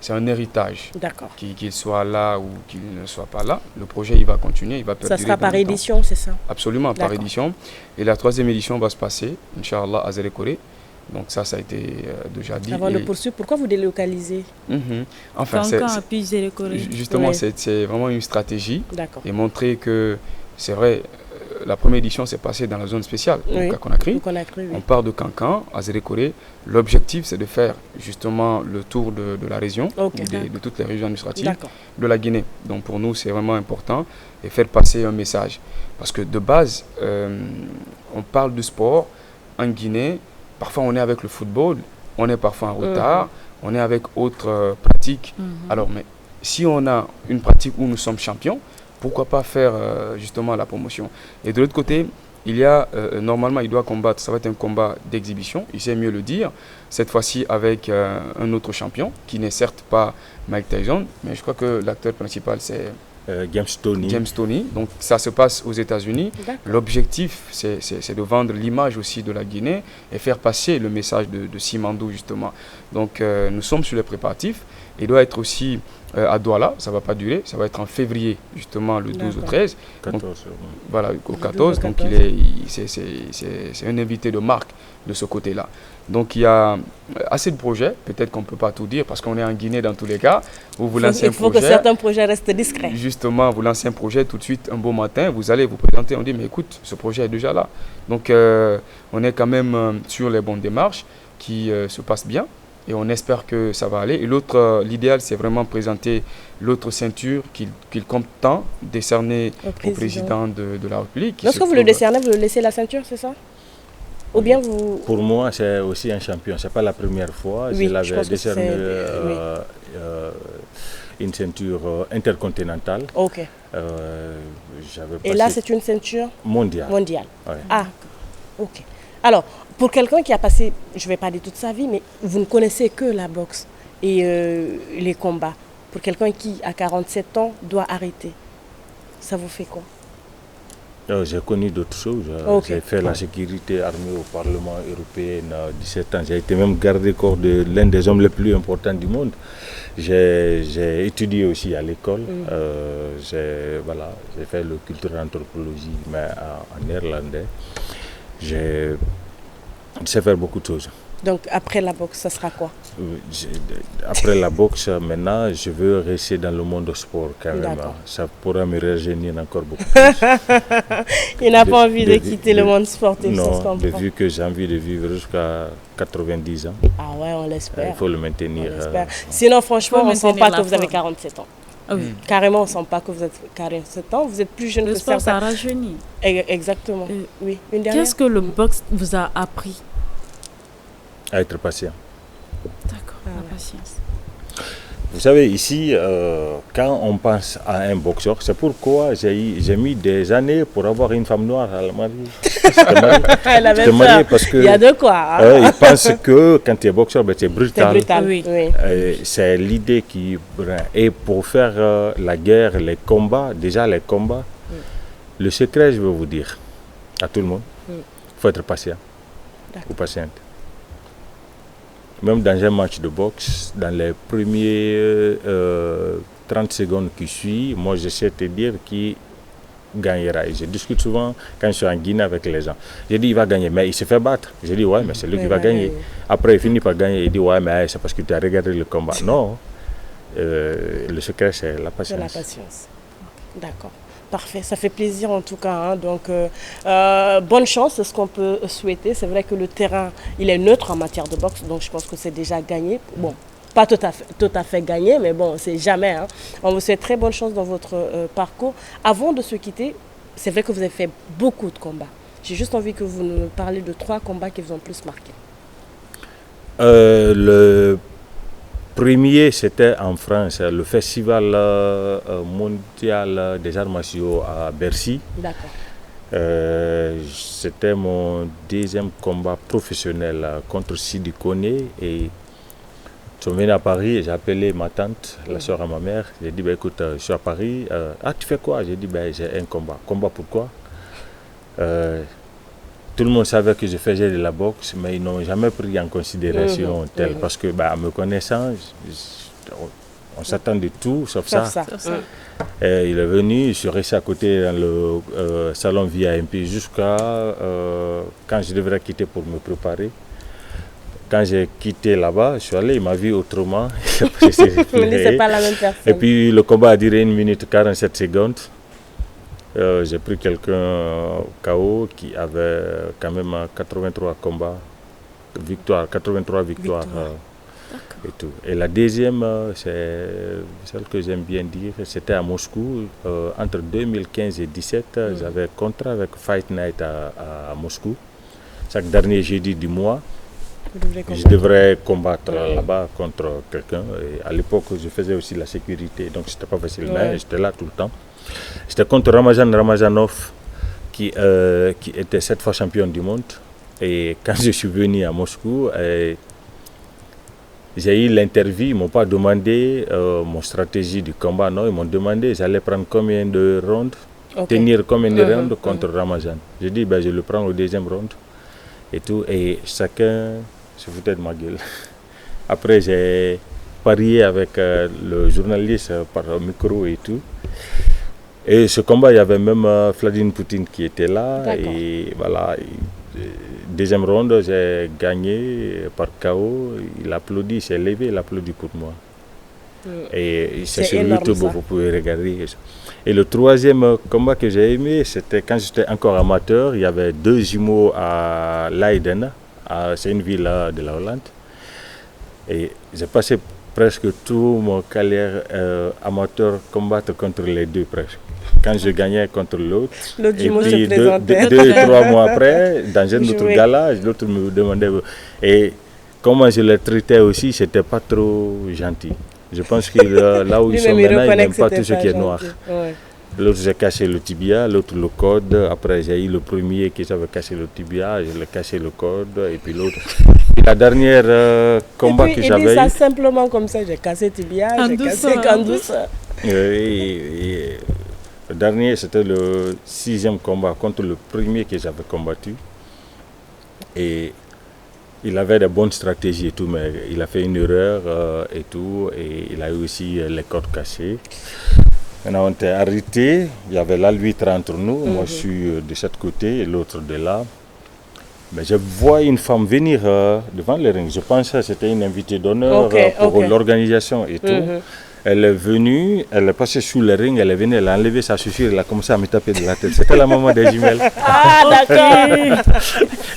un héritage. D'accord. Qu'il soit là ou qu'il ne soit pas là, le projet il va continuer, il va perdurer. Ça sera par édition, c'est ça? Absolument, par édition. Et la 3e édition va se passer, Inch'Allah, à Zérékoré. Donc ça a été déjà dit. Avant de poursuivre, pourquoi vous délocalisez? Enfin, justement, c'est vraiment une stratégie. Et montrer que c'est vrai, la première édition s'est passée dans la zone spéciale, à Conakry. On part de Cancan à Zérékoré. L'objectif, c'est de faire justement le tour de la région, de toutes les régions administratives de la Guinée. Donc pour nous, c'est vraiment important et faire passer un message. Parce que de base, on parle du sport en Guinée. Parfois, on est avec le football, on est parfois en retard, on est avec autres pratiques. Alors, mais si on a une pratique où nous sommes champions, pourquoi pas faire justement la promotion? Et de l'autre côté, il y a, normalement, il doit combattre, ça va être un combat d'exhibition, il sait mieux le dire, cette fois-ci avec un autre champion, qui n'est certes pas Mike Tyson, mais je crois que l'acteur principal, c'est James Toney. Donc ça se passe aux États-Unis. L'objectif, c'est de vendre l'image aussi de la Guinée et faire passer le message de Simandou, justement. Donc nous sommes sur les préparatifs. Il doit être aussi à Douala, ça ne va pas durer, ça va être en février, justement, le 12 au 13. 14. Donc, voilà, au 14. Donc c'est un invité de marque de ce côté-là. Donc il y a assez de projets, peut-être qu'on ne peut pas tout dire parce qu'on est en Guinée dans tous les cas. Il faut que certains projets restent discrets. Justement, vous lancez un projet tout de suite, un beau matin, vous allez vous présenter, on dit mais écoute, ce projet est déjà là. Donc on est quand même sur les bonnes démarches qui se passent bien et on espère que ça va aller. Et l'autre, l'idéal c'est vraiment présenter l'autre ceinture qu'il compte tant décerner au président de la République. Lorsque vous le décernez, vous le laissez la ceinture, c'est ça? Ou bien vous... Pour moi, c'est aussi un champion. Ce n'est pas la première fois. Oui, je l'avais décerné une ceinture intercontinentale. Ok. Et là, c'est une ceinture mondiale. Ouais. Ah, ok. Alors, pour quelqu'un qui a passé, je ne vais pas dire toute sa vie, mais vous ne connaissez que la boxe et les combats. Pour quelqu'un qui, à 47 ans, doit arrêter, ça vous fait quoi? J'ai connu d'autres choses. J'ai fait la sécurité armée au Parlement européen à 17 ans. J'ai été même garde-corps de l'un des hommes les plus importants du monde. J'ai étudié aussi à l'école. J'ai fait le culture anthropologie, mais en néerlandais. Je sais faire beaucoup de choses. Donc après la boxe, ça sera quoi? Après la boxe, maintenant, je veux rester dans le monde du sport carrément. Ça pourra me rajeunir encore beaucoup plus. Il n'a pas envie de quitter le monde sportif. Non, vu que j'ai envie de vivre jusqu'à 90 ans. Ah ouais, on l'espère. Il faut le maintenir. Sinon, franchement, on ne sent pas que vous avez 47 ans. Ah oui. Carrément, on ne sent pas que vous avez 47 ans. Vous êtes plus jeune que certains. Le sport, ça rajeunit. Exactement. Oui. Une dernière. Qu'est-ce que le boxe vous a appris? À être patient. D'accord, la patience. Vous savez, ici, quand on pense à un boxeur, c'est pourquoi j'ai mis des années pour avoir une femme noire à la mariée. Elle avait peur. Parce que, il y a de quoi. Hein? Ils pensent que quand tu es boxeur, ben, tu es brutal. Oui. C'est l'idée qui... Et pour faire la guerre, les combats, le secret, je veux vous dire, à tout le monde, il faut être patient ou patiente. Même dans un match de boxe, dans les premiers 30 secondes qui suivent, moi je sais te dire qui gagnera. Et je discute souvent quand je suis en Guinée avec les gens. Je dis il va gagner, mais il se fait battre. Je dis ouais, mais c'est lui qui va gagner. Après il finit par gagner, il dit ouais, mais c'est parce que tu as regardé le combat. Non, le secret c'est la patience. C'est la patience. D'accord. Parfait, ça fait plaisir en tout cas. Hein. Donc, bonne chance, c'est ce qu'on peut souhaiter. C'est vrai que le terrain, il est neutre en matière de boxe, donc je pense que c'est déjà gagné. Bon, pas tout à fait gagné, mais bon, c'est jamais. Hein. On vous souhaite très bonne chance dans votre parcours. Avant de se quitter, c'est vrai que vous avez fait beaucoup de combats. J'ai juste envie que vous nous parliez de 3 combats qui vous ont plus marqué. Le premier, c'était en France, le festival mondial des arts martiaux à Bercy. D'accord. C'était mon deuxième combat professionnel contre Sidi Koné. Et ils sont venus à Paris et j'ai appelé ma tante, la soeur à ma mère. J'ai dit, écoute, je suis à Paris. Tu fais quoi? J'ai dit, j'ai un combat. Combat pourquoi? Tout le monde savait que je faisais de la boxe, mais ils n'ont jamais pris en considération tel. Parce que, me connaissant, on s'attend de tout, sauf ça. Et il est venu, je suis resté à côté dans le salon VIP jusqu'à quand je devrais quitter pour me préparer. Quand j'ai quitté là-bas, je suis allé, il m'a vu autrement. C'est pas la même personne. Et puis le combat a duré 1 minute 47 secondes. J'ai pris quelqu'un KO qui avait quand même 83 combats, 83 victoires et tout. Et la deuxième, c'est celle que j'aime bien dire, c'était à Moscou. Entre 2015 et 2017, j'avais un contrat avec Fight Night à Moscou. Chaque dernier jeudi du mois, je devrais combattre là-bas contre quelqu'un. Et à l'époque, je faisais aussi la sécurité, donc c'était pas facile, mais j'étais là tout le temps. C'était contre Ramazanov qui était 7 fois champion du monde. Et quand je suis venu à Moscou, j'ai eu l'interview. Ils ne m'ont pas demandé mon stratégie du combat. Non, ils m'ont demandé j'allais prendre combien de rounds, tenir combien de rounds contre Ramazan. J'ai dit je le prends au deuxième round. Et tout. Et chacun se foutait de ma gueule. Après, j'ai parié avec le journaliste par micro et tout. Et ce combat, il y avait même Vladimir Poutine qui était là. Et voilà, deuxième ronde, j'ai gagné par KO. Il applaudit, il s'est levé, il applaudit pour moi. Et c'est sur YouTube, vous pouvez regarder. Et le troisième combat que j'ai aimé, c'était quand j'étais encore amateur. Il y avait 2 jumeaux à Leiden, c'est une ville de la Hollande. Et j'ai passé presque tout mon carrière amateur combattre contre les 2 presque. Quand je gagnais contre l'autre, et puis 2-3 mois après, dans un autre gala, l'autre me demandait. Et comment je les traitais aussi, c'était pas trop gentil. Je pense que là où ils sont maintenant, ils n'aiment pas tout ce qui est noir. L'autre, j'ai cassé le tibia, l'autre le code. Après, j'ai eu le premier qui avait cassé le tibia, je l'ai cassé le code. Et puis l'autre. La dernière combat que j'avais eu. ça simplement comme ça, j'ai cassé le tibia, j'ai cassé en douceur. Le dernier, c'était le 6e combat contre le premier que j'avais combattu. Et il avait de bonnes stratégies et tout, mais il a fait une erreur et tout. Et il a eu aussi les cordes cassées. Maintenant, on était arrêtés. Il y avait l'arbitre entre nous. Moi, je suis de ce côté et l'autre de là. Mais je vois une femme venir devant le ring. Je pense que c'était une invitée d'honneur pour l'organisation et tout. Elle est venue, elle est passée sous le ring, elle est venue, elle a enlevé sa chaussure, elle a commencé à me taper de la tête. C'était la maman des jumelles. Ah, d'accord.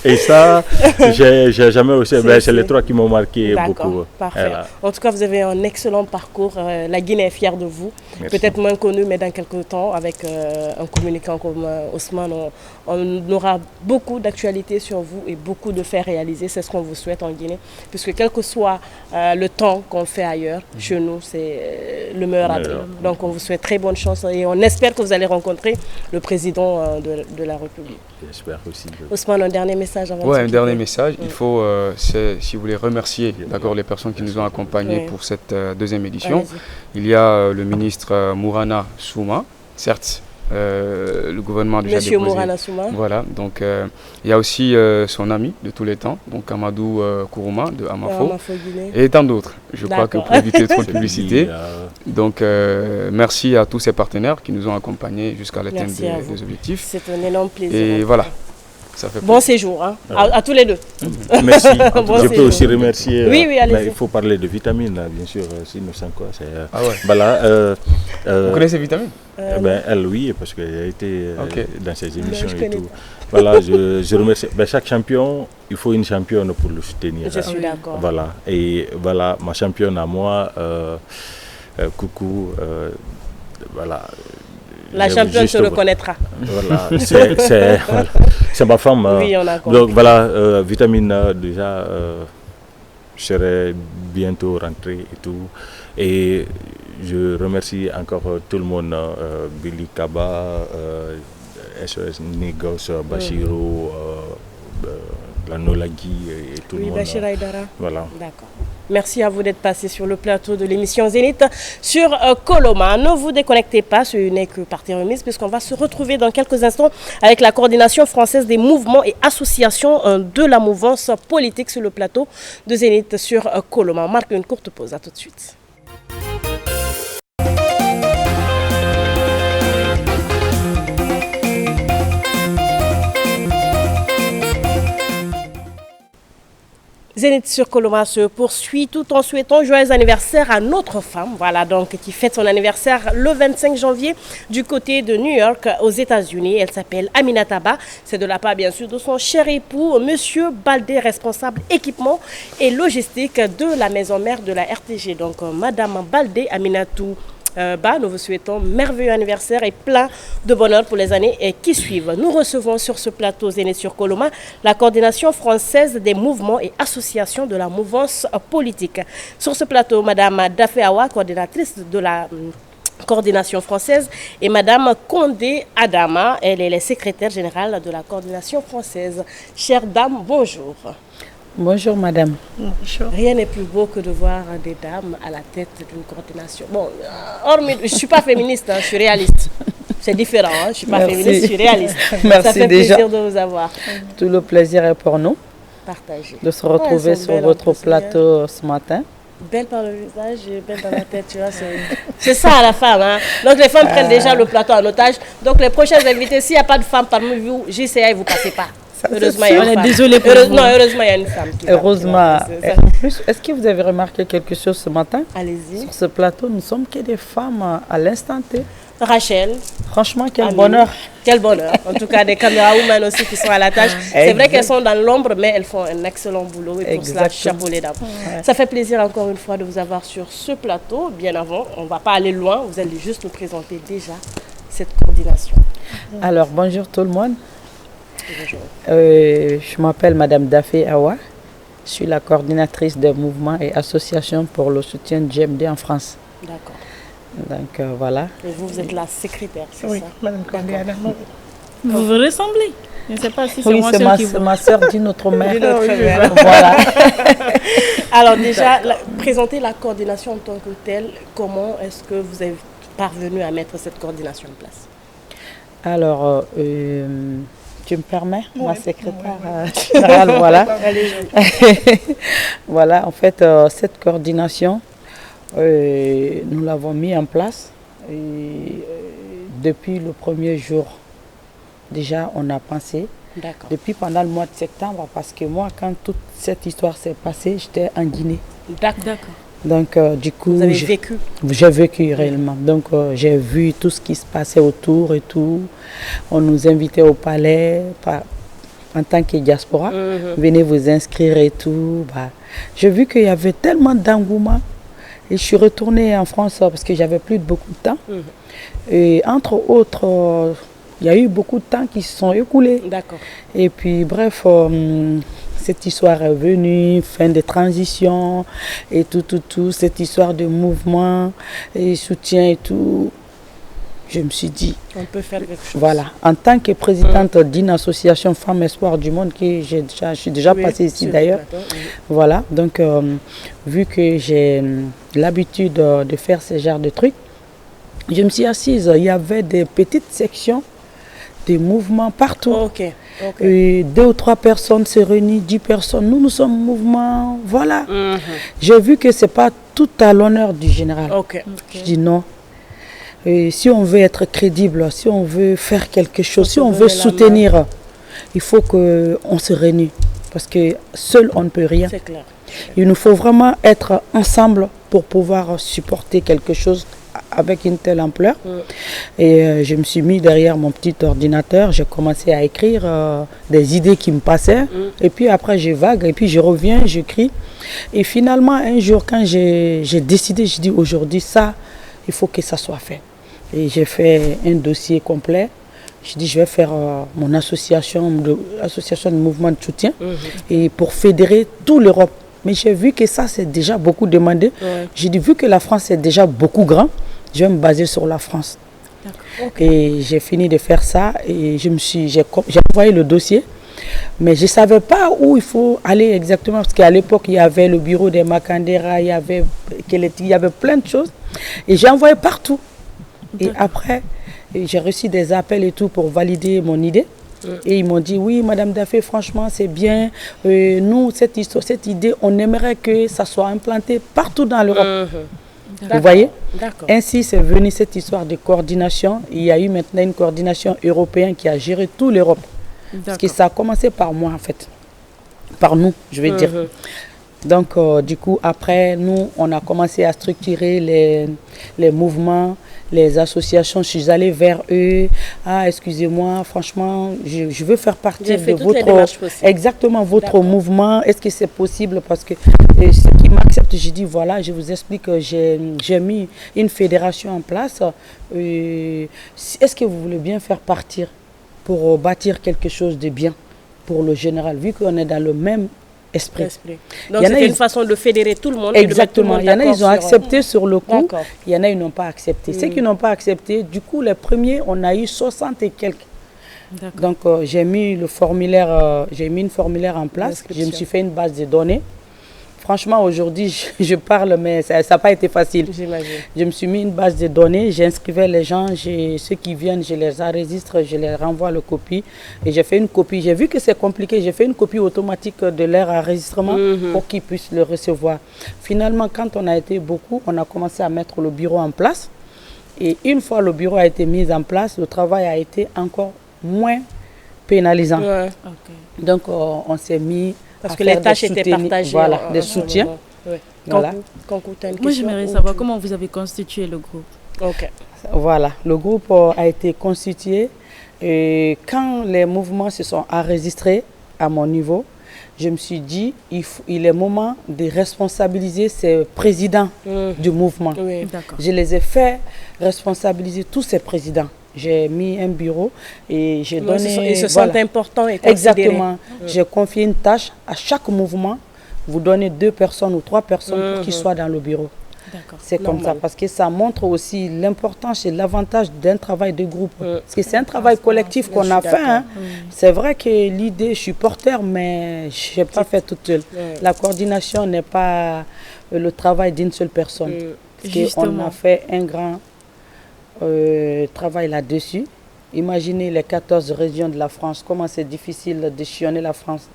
Et ça, j'ai jamais aussi. C'est les trois qui m'ont marqué beaucoup. Parfait. Voilà. En tout cas, vous avez un excellent parcours. La Guinée est fière de vous. Peut-être moins connu, mais dans quelques temps, avec un communicant comme Ousmane, on aura beaucoup d'actualités sur vous et beaucoup de faits réalisés. C'est ce qu'on vous souhaite en Guinée. Puisque quel que soit le temps qu'on fait ailleurs, chez nous, c'est le meilleur avis. Donc on vous souhaite très bonne chance et on espère que vous allez rencontrer le président de la République. J'espère aussi. Ousmane, un dernier message avant de un dernier message. Il faut, si vous voulez, remercier les personnes qui nous ont accompagnés pour cette deuxième édition. Il y a le ministre Mourana Souma, certes. Le gouvernement a déjà Monsieur déposé. Mourana Souma. Voilà, donc il y a aussi son ami de tous les temps, donc Amadou Kourouma de Amafo, et tant d'autres. Je crois que pour éviter trop de publicité. Donc merci à tous ces partenaires qui nous ont accompagnés jusqu'à l'atteinte des objectifs. C'est un énorme plaisir. Et voilà. Bon séjour à tous les deux. Merci. Je peux aussi remercier. Oui, allez-y. Il faut parler de vitamines, bien sûr. Sinon, sans quoi, c'est. Vous connaissez Vitamine? Elle, oui, parce qu'elle a été dans ses émissions et tout. Voilà, je remercie. Chaque champion, il faut une championne pour le soutenir. Je suis d'accord. Voilà. Et voilà, ma championne à moi, Coucou, voilà. La championne se reconnaîtra. Voilà, c'est ma femme. Oui, on a compris. Donc voilà, Vitamine déjà, je serai bientôt rentré et tout. Et je remercie encore tout le monde, Billy Kaba, SOS Nigos, Bachiro, la Nolagui et tout le monde. Bachir Aïdara. Voilà. D'accord. Merci à vous d'être passé sur le plateau de l'émission Zénith sur Coloma. Ne vous déconnectez pas, ce n'est que partie remise, puisqu'on va se retrouver dans quelques instants avec la coordination française des mouvements et associations de la mouvance politique sur le plateau de Zénith sur Coloma. On marque une courte pause, à tout de suite. Zénith sur Coloma se poursuit tout en souhaitant joyeux anniversaire à notre femme, voilà donc qui fête son anniversaire le 25 janvier du côté de New York aux États-Unis. Elle s'appelle Aminata Ba, c'est de la part bien sûr de son cher époux Monsieur Baldé, responsable équipement et logistique de la maison mère de la RTG. Donc Madame Baldé Aminatou Ba, nous vous souhaitons merveilleux anniversaire et plein de bonheur pour les années qui suivent. Nous recevons sur ce plateau Zénith sur Coloma la coordination française des mouvements et associations de la mouvance politique. Sur ce plateau, Madame Dafé Awa, coordinatrice de la coordination française, et Madame Condé Adama, elle est la secrétaire générale de la coordination française. Chère dame, bonjour. Bonjour madame. Bonjour. Rien n'est plus beau que de voir des dames à la tête d'une coordination. Bon, hormis, je ne suis pas féministe, je suis réaliste. C'est différent, je ne suis pas féministe, je suis réaliste. Merci Ça fait déjà. plaisir de vous avoir. Tout le plaisir est pour nous. Partagez. De se retrouver sur votre plateau ce matin. Belle par le visage, belle dans la tête, tu vois. C'est ça à la femme. Hein. Donc les femmes prennent déjà le plateau en otage. Donc les prochaines invités, s'il n'y a pas de femme parmi vous, JCA, vous ne passez pas. Heureusement, il y a une femme. Désolé pour vous. Non, heureusement, il y a une femme. Heureusement. En plus, est-ce que vous avez remarqué quelque chose ce matin? Allez-y. Sur ce plateau, nous ne sommes que des femmes à l'instant T. Rachel. Franchement, quel bonheur. Quel bonheur. En tout cas, des caméra-women aussi qui sont à la tâche. C'est vrai qu'elles sont dans l'ombre, mais elles font un excellent boulot. Et pour cela, chapeau les dames. Ouais. Ça fait plaisir encore une fois de vous avoir sur ce plateau. Bien avant, on ne va pas aller loin. Vous allez juste nous présenter déjà cette coordination. Alors, bonjour tout le monde. Bonjour. Je m'appelle Madame Dafé Awa. Je suis la coordinatrice des mouvements et associations pour le soutien de GMD en France. D'accord. Donc voilà. Et vous êtes la secrétaire, c'est ça? Oui, Madame Condé. Vous vous ressemblez. Je ne sais pas si c'est oui, c'est ma soeur d'une autre mère. Voilà. Alors déjà, présenter la coordination en tant que telle, comment est-ce que vous êtes parvenu à mettre cette coordination en place? Alors, tu me permets, ma secrétaire générale, voilà. Voilà, en fait, cette coordination, nous l'avons mis en place depuis le premier jour. Déjà, on a pensé, depuis pendant le mois de septembre, parce que moi, quand toute cette histoire s'est passée, j'étais en Guinée. D'accord. Donc, du coup, vous avez vécu? J'ai vécu réellement. Donc, j'ai vu tout ce qui se passait autour et tout. On nous invitait au palais en tant que diaspora. Venez vous inscrire et tout. Bah, j'ai vu qu'il y avait tellement d'engouement. Et je suis retournée en France parce que j'avais plus beaucoup de temps. Et entre autres, il y a eu beaucoup de temps qui se sont écoulés. D'accord. Et puis, bref, cette histoire est venue, fin de transition et tout, cette histoire de mouvement et soutien et tout. Je me suis dit, on peut faire quelque chose. Voilà, en tant que présidente d'une association Femmes Espoir du Monde, je suis déjà passée ici d'ailleurs. Voilà, donc vu que j'ai l'habitude de faire ce genre de trucs, je me suis assise, il y avait des petites sections, des mouvements partout. Et 2 ou 3 personnes se réunissent, 10 personnes. Nous sommes mouvement, voilà. J'ai vu que ce n'est pas tout à l'honneur du général. Je dis non. Et si on veut être crédible, si on veut faire quelque chose, si on veut soutenir, il faut qu'on se réunisse. Parce que seul, on ne peut rien. C'est clair. Il nous faut vraiment être ensemble pour pouvoir supporter quelque chose avec une telle ampleur. Et je me suis mis derrière mon petit ordinateur, j'ai commencé à écrire des idées qui me passaient. Et puis après, je vague, et puis je reviens, j'écris. Et finalement, un jour, quand j'ai décidé, je dis aujourd'hui, ça, il faut que ça soit fait. Et j'ai fait un dossier complet. Je dis, je vais faire mon association de mouvement de soutien et pour fédérer toute l'Europe. Mais j'ai vu que ça, c'est déjà beaucoup demandé. J'ai dit, vu que la France est déjà beaucoup grand, je vais me baser sur la France. Et j'ai fini de faire ça et j'ai envoyé le dossier. Mais je ne savais pas où il faut aller exactement, parce qu'à l'époque, il y avait le bureau des Makandera, il y avait plein de choses. Et j'ai envoyé partout. Et après, j'ai reçu des appels et tout pour valider mon idée. Et ils m'ont dit, oui, Madame Daffé, franchement, c'est bien. Nous, cette idée, on aimerait que ça soit implanté partout dans l'Europe. Vous voyez? Ainsi, c'est venu cette histoire de coordination. Il y a eu maintenant une coordination européenne qui a géré toute l'Europe. Parce que ça a commencé par moi, en fait. Par nous, je vais dire. Donc, du coup, après, nous, on a commencé à structurer les mouvements, les associations. Je suis allée vers eux. Ah, excusez-moi, franchement, je veux faire partie de votre mouvement. Est-ce que c'est possible? Parce que ceux qui m'acceptent, je dis, voilà, je vous explique que j'ai mis une fédération en place. Est-ce que vous voulez bien faire partir pour bâtir quelque chose de bien pour le général, vu qu'on est dans le même esprit. Donc c'est une façon de fédérer tout le monde. Exactement. Il y en a, ils ont accepté sur le coup. Il y en a, ils n'ont pas accepté. Ceux qui n'ont pas accepté, du coup, les premiers, on a eu 60 et quelques. Donc j'ai mis une formulaire en place. Je me suis fait une base de données. Franchement, aujourd'hui, je parle, mais ça n'a pas été facile. Je me suis mis une base de données, j'inscrivais les gens, ceux qui viennent, je les enregistre, je les renvoie la copie. Et j'ai fait une copie. J'ai vu que c'est compliqué, j'ai fait une copie automatique de leur enregistrement pour qu'ils puissent le recevoir. Finalement, quand on a été beaucoup, on a commencé à mettre le bureau en place. Et une fois le bureau a été mis en place, le travail a été encore moins pénalisant. Donc, on s'est mis... Parce que les tâches étaient partagées. Voilà, des soutiens. Voilà. Moi, j'aimerais savoir comment vous avez constitué le groupe. Voilà, le groupe a été constitué. Et quand les mouvements se sont enregistrés à mon niveau, je me suis dit, il est moment de responsabiliser ces présidents du mouvement. Je les ai fait responsabiliser tous ces présidents. J'ai mis un bureau et j'ai donné... Ils se sentent importants et considérés. Exactement. J'ai confié une tâche à chaque mouvement. Vous donnez 2 personnes ou 3 personnes pour qu'ils soient dans le bureau. C'est comme ça, parce que ça montre aussi l'importance et l'avantage d'un travail de groupe. Parce que c'est un travail collectif qu'on a fait. C'est vrai que l'idée, je suis porteur, mais je n'ai pas fait toute seule. La coordination n'est pas le travail d'une seule personne. Parce qu'on a fait un grand... travail là-dessus Imaginez les 14 régions de la France, comment c'est difficile de sillonner la France.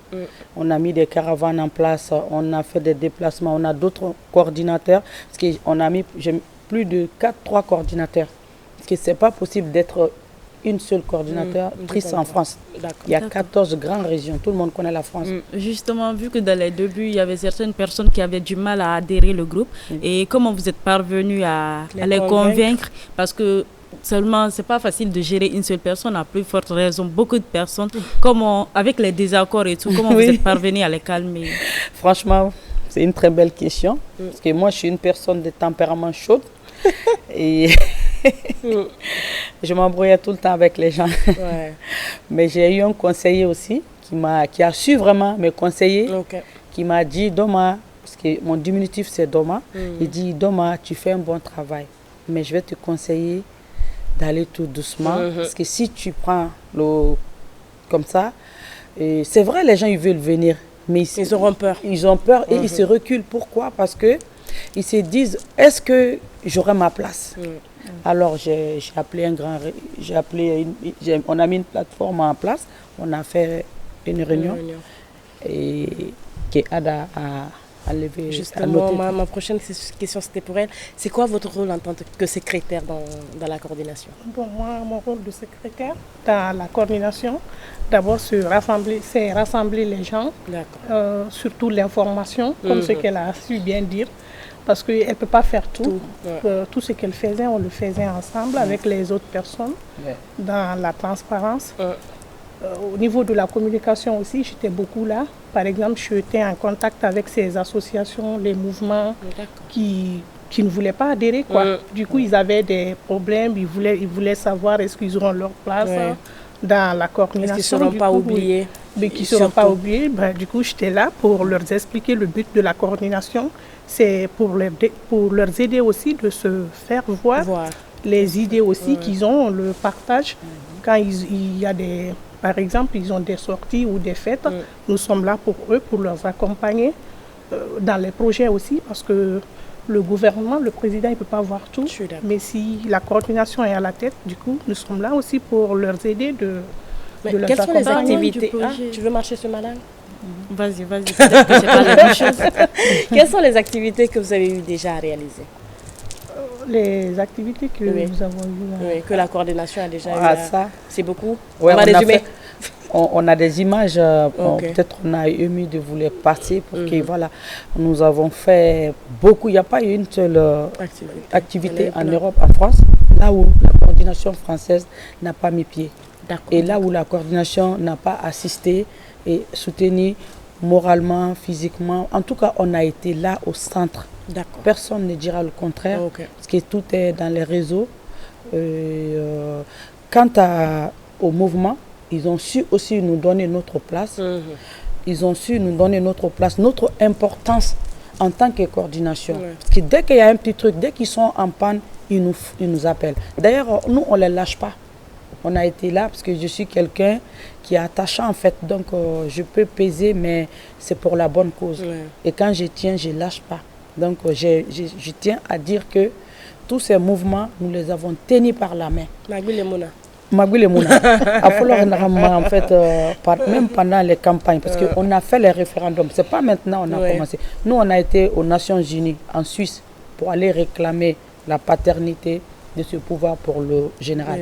On a mis des caravanes en place, on a fait des déplacements, on a d'autres coordinateurs. Parce qu'on a mis plus de 3 coordinateurs. Parce que ce n'est pas possible d'être une seule coordinateur triste en France. Il y a 14 grandes régions, tout le monde connaît la France. Justement, vu que dans les débuts, il y avait certaines personnes qui avaient du mal à adhérer au groupe, et comment vous êtes parvenu à les convaincre? Parce que seulement, c'est pas facile de gérer une seule personne, à plus forte raison, beaucoup de personnes. Comment, avec les désaccords et tout, comment vous êtes parvenu à les calmer? Franchement, c'est une très belle question, parce que moi, je suis une personne de tempérament chaud, et je m'embrouillais tout le temps avec les gens. Mais j'ai eu un conseiller aussi qui a su vraiment me conseiller, qui m'a dit Doma, parce que mon diminutif c'est Doma, il dit Doma, tu fais un bon travail, mais je vais te conseiller d'aller tout doucement, parce que si tu prends comme ça, c'est vrai, les gens ils veulent venir, mais ils auront peur. Ils ont peur et ils se reculent. Pourquoi? Parce que ils se disent, est-ce que j'aurai ma place? Alors j'ai appelé on a mis une plateforme en place, on a fait une réunion et qui aide à lever. Justement, ma prochaine question c'était pour elle. C'est quoi votre rôle en tant que secrétaire dans la coordination? Bon, moi, mon rôle de secrétaire dans la coordination, d'abord c'est rassembler les gens, surtout l'information, comme ce qu'elle a su bien dire. Parce qu'elle ne peut pas faire tout. Tout ce qu'elle faisait, on le faisait ensemble avec les autres personnes, dans la transparence. Au niveau de la communication aussi, j'étais beaucoup là. Par exemple, j'étais en contact avec ces associations, les mouvements qui ne voulaient pas adhérer. Du coup, ils avaient des problèmes, ils voulaient savoir est-ce qu'ils auront leur place dans la coordination. Est-ce qu'ils ne seront pas oubliés? Mais qui ne seront pas oubliés. Du coup, j'étais là pour leur expliquer le but de la coordination. C'est pour leur aider aussi de se faire voir les idées aussi qu'ils ont, le partage. Quand il y a par exemple, ils ont des sorties ou des fêtes, nous sommes là pour eux, pour leur accompagner dans les projets aussi, parce que le gouvernement, le président, il ne peut pas voir tout. Mais si la coordination est à la tête, du coup, nous sommes là aussi pour leur aider de leur quelles sont les activités? Tu veux marcher sur Madame? Vas-y, peut-être que c'est pas la même chose. Quelles sont les activités que vous avez eu déjà à réaliser? Les activités que nous avons eues. Que la coordination a déjà eu. Ça. C'est beaucoup? On va résumer. On a des images, peut-être on a ému de vous les passer pour que voilà, nous avons fait beaucoup. Il n'y a pas eu une seule activité en Europe, en France, là où la coordination française n'a pas mis pied. Et là où la coordination n'a pas assisté et soutenu moralement, physiquement. En tout cas, on a été là au centre. Personne ne dira le contraire, parce que tout est dans les réseaux. Quant au mouvement, ils ont su aussi nous donner notre place. Ils ont su nous donner notre place, notre importance en tant que coordination. Parce que dès qu'il y a un petit truc, dès qu'ils sont en panne, ils nous appellent. D'ailleurs, nous, on ne les lâche pas. On a été là parce que je suis quelqu'un qui est attachant en fait. Donc, je peux peser, mais c'est pour la bonne cause. Et quand je tiens, je ne lâche pas. Donc, je tiens à dire que tous ces mouvements, nous les avons tenus par la main. Magui le Mouna. En fait, même pendant les campagnes, parce qu'on a fait les référendums. Ce n'est pas maintenant qu'on a commencé. Nous, on a été aux Nations Unies, en Suisse, pour aller réclamer la paternité de ce pouvoir pour le général.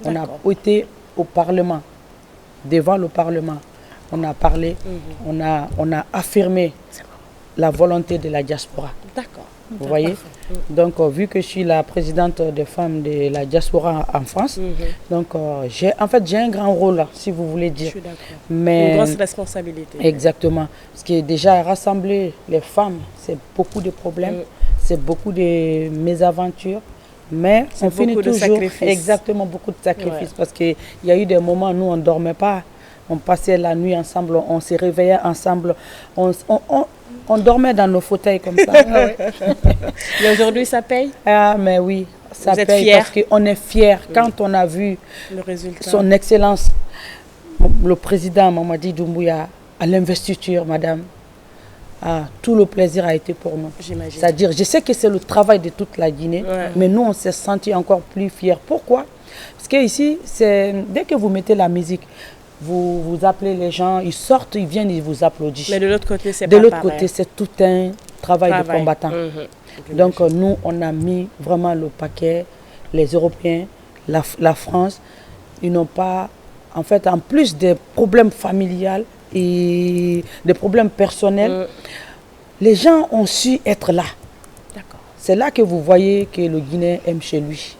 On a été au Parlement, devant le Parlement. On a parlé, on a affirmé la volonté de la diaspora. Vous voyez? Donc, vu que je suis la présidente des femmes de la diaspora en France, donc j'ai un grand rôle, là, si vous voulez dire. Je suis d'accord. Mais une grosse responsabilité. Exactement. Parce que déjà, rassembler les femmes, c'est beaucoup de problèmes, c'est beaucoup de mésaventures. Mais on finit toujours exactement beaucoup de sacrifices. Parce qu'il y a eu des moments où nous, on ne dormait pas. On passait la nuit ensemble, on se réveillait ensemble. On dormait dans nos fauteuils comme ça. Et aujourd'hui, ça paye? Ah, mais oui, ça paye parce qu'on est fiers. Quand on a vu le résultat. Son Excellence, le président Mamadi Doumbouya, à l'investiture, madame, tout le plaisir a été pour nous. C'est-à-dire, je sais que c'est le travail de toute la Guinée, mais nous, on s'est senti encore plus fiers. Pourquoi? Parce que ici, dès que vous mettez la musique, vous appelez les gens, ils sortent, ils viennent, ils vous applaudissent. Mais de l'autre côté, c'est pas pareil. De l'autre côté, c'est tout un travail de combattant. Donc, nous, on a mis vraiment le paquet. Les Européens, la France, ils n'ont pas... En fait, en plus des problèmes familiaux et des problèmes personnels, les gens ont su être là. C'est là que vous voyez que le Guinéen aime chez lui.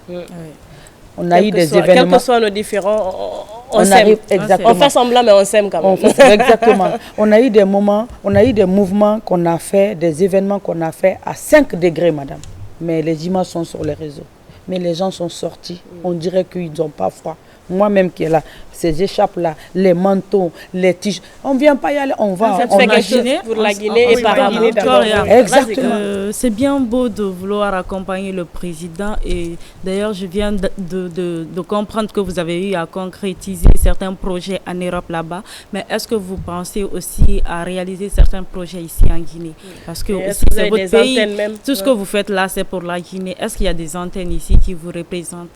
On a eu des événements... Quels que soient nos différents, on s'aime. Exactement. On fait semblant, mais on s'aime quand même. Exactement. On a eu des moments, on a eu des mouvements qu'on a fait, des événements qu'on a fait à 5 degrés, madame. Mais les images sont sur les réseaux. Mais les gens sont sortis. On dirait qu'ils n'ont pas froid. Moi-même qui est là, ces échappes-là, les manteaux, les tiges, on ne vient pas y aller, on va. On fait quelque chose pour la Guinée et par la Guinée d'abord. Exactement. C'est bien beau de vouloir accompagner le président et d'ailleurs je viens de comprendre que vous avez eu à concrétiser certains projets en Europe là-bas, mais est-ce que vous pensez aussi à réaliser certains projets ici en Guinée? Parce que aussi c'est votre pays, tout ce que vous faites là c'est pour la Guinée. Est-ce qu'il y a des antennes ici qui vous représentent?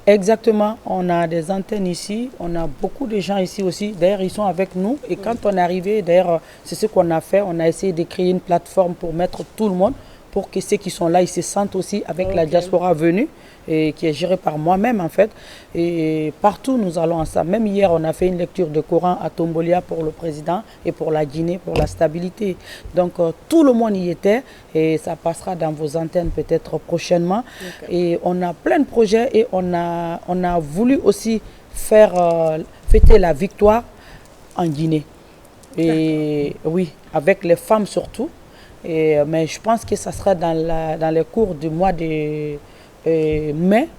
Exactement, on a des antennes ici, on a beaucoup de gens ici aussi, d'ailleurs ils sont avec nous et quand on est arrivé, d'ailleurs c'est ce qu'on a fait, on a essayé de créer une plateforme pour mettre tout le monde, pour que ceux qui sont là, ils se sentent aussi avec la diaspora venue, et qui est gérée par moi-même en fait, et partout nous allons ensemble. Même hier on a fait une lecture de Coran à Tombolia pour le président et pour la Guinée, pour la stabilité. Donc tout le monde y était et ça passera dans vos antennes peut-être prochainement. Et on a plein de projets et on a voulu aussi faire fêter la victoire en Guinée. Et oui, avec les femmes surtout. Mais je pense que ça sera dans les cours du mois de mai.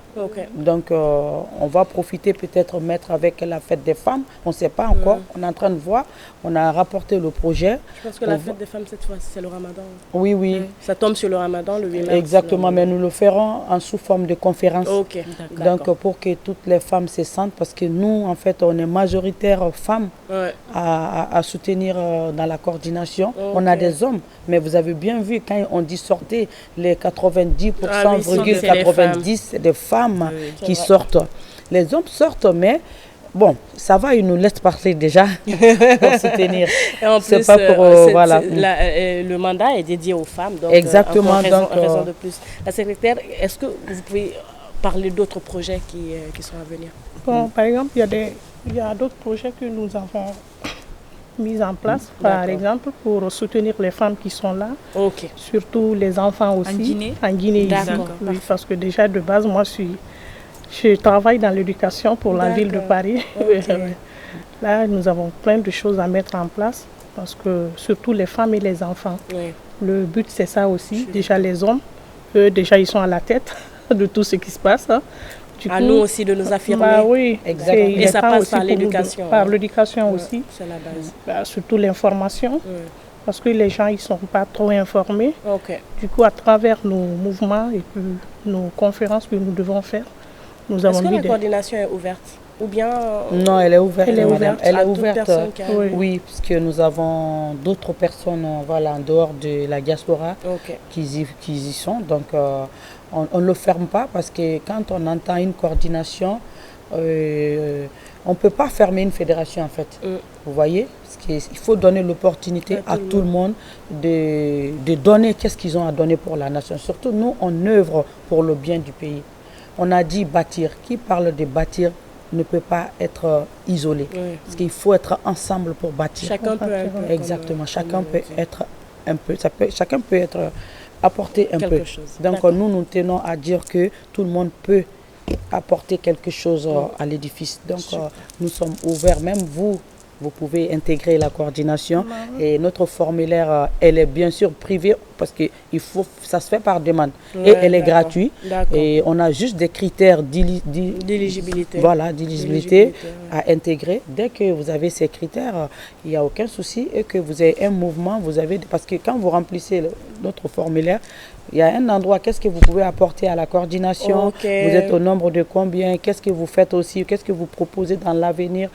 Donc on va profiter peut-être mettre avec la fête des femmes. On ne sait pas encore, on est en train de voir. On a rapporté le projet. Je pense que la fête des femmes cette fois c'est le Ramadan. Oui, oui. Ça tombe sur le Ramadan le 8 mars. Exactement, mais nous le ferons en sous forme de conférence. Donc pour que toutes les femmes se sentent, parce que nous en fait on est majoritaire femmes à soutenir dans la coordination. On a des hommes, mais vous avez bien vu quand on dit sortez, les 90,90 c'est des femmes qui sortent. Les hommes sortent, mais bon, ça va, ils nous laissent parler déjà pour soutenir. Et en plus, pas pour, voilà. Le mandat est dédié aux femmes. Donc, exactement. Raison de plus. La secrétaire, est-ce que vous pouvez parler d'autres projets qui sont à venir? Bon, par exemple, il y a d'autres projets que nous avons mis en place, par exemple, pour soutenir les femmes qui sont là, surtout les enfants aussi. En Guinée ici. Oui, parce que déjà, de base, moi, je travaille dans l'éducation pour la ville de Paris. Là, nous avons plein de choses à mettre en place, parce que surtout les femmes et les enfants. Le but, c'est ça aussi. Déjà, les hommes, eux, déjà, ils sont à la tête de tout ce qui se passe. À nous aussi de nous affirmer. Oui, exactement. Et ça passe par l'éducation. Par l'éducation aussi. C'est la base. Surtout l'information. Parce que les gens ils ne sont pas trop informés. Du coup, à travers nos mouvements et puis nos conférences que nous devons faire, nous avons mis... Est-ce que la coordination est ouverte? Ou bien... Non, elle est ouverte. Elle est ouverte. Oui, puisque nous avons d'autres personnes en dehors de la diaspora qui y sont. Donc, on ne le ferme pas parce que quand on entend une coordination, on ne peut pas fermer une fédération en fait. Vous voyez? Parce qu'il faut donner l'opportunité à tout le monde de donner qu'est-ce qu'ils ont à donner pour la nation. Surtout nous, on œuvre pour le bien du pays. On a dit bâtir. Qui parle de bâtir ne peut pas être isolé. Parce qu'il faut être ensemble pour bâtir. Chacun peut exactement. Chacun peut être un peu. Chacun peut être... apporter un peu. Donc nous tenons à dire que tout le monde peut apporter quelque chose à l'édifice. Donc nous sommes ouverts, même vous pouvez intégrer la coordination. Et notre formulaire, elle est bien sûr privée parce que ça se fait par demande. Et elle est gratuite. Et on a juste des critères d'éligibilité. Voilà, d'éligibilité à intégrer. Dès que vous avez ces critères, il n'y a aucun souci. Et que vous avez un mouvement, parce que quand vous remplissez notre formulaire, il y a un endroit, qu'est-ce que vous pouvez apporter à la coordination, vous êtes au nombre de combien, qu'est-ce que vous faites aussi, qu'est-ce que vous proposez dans l'avenir.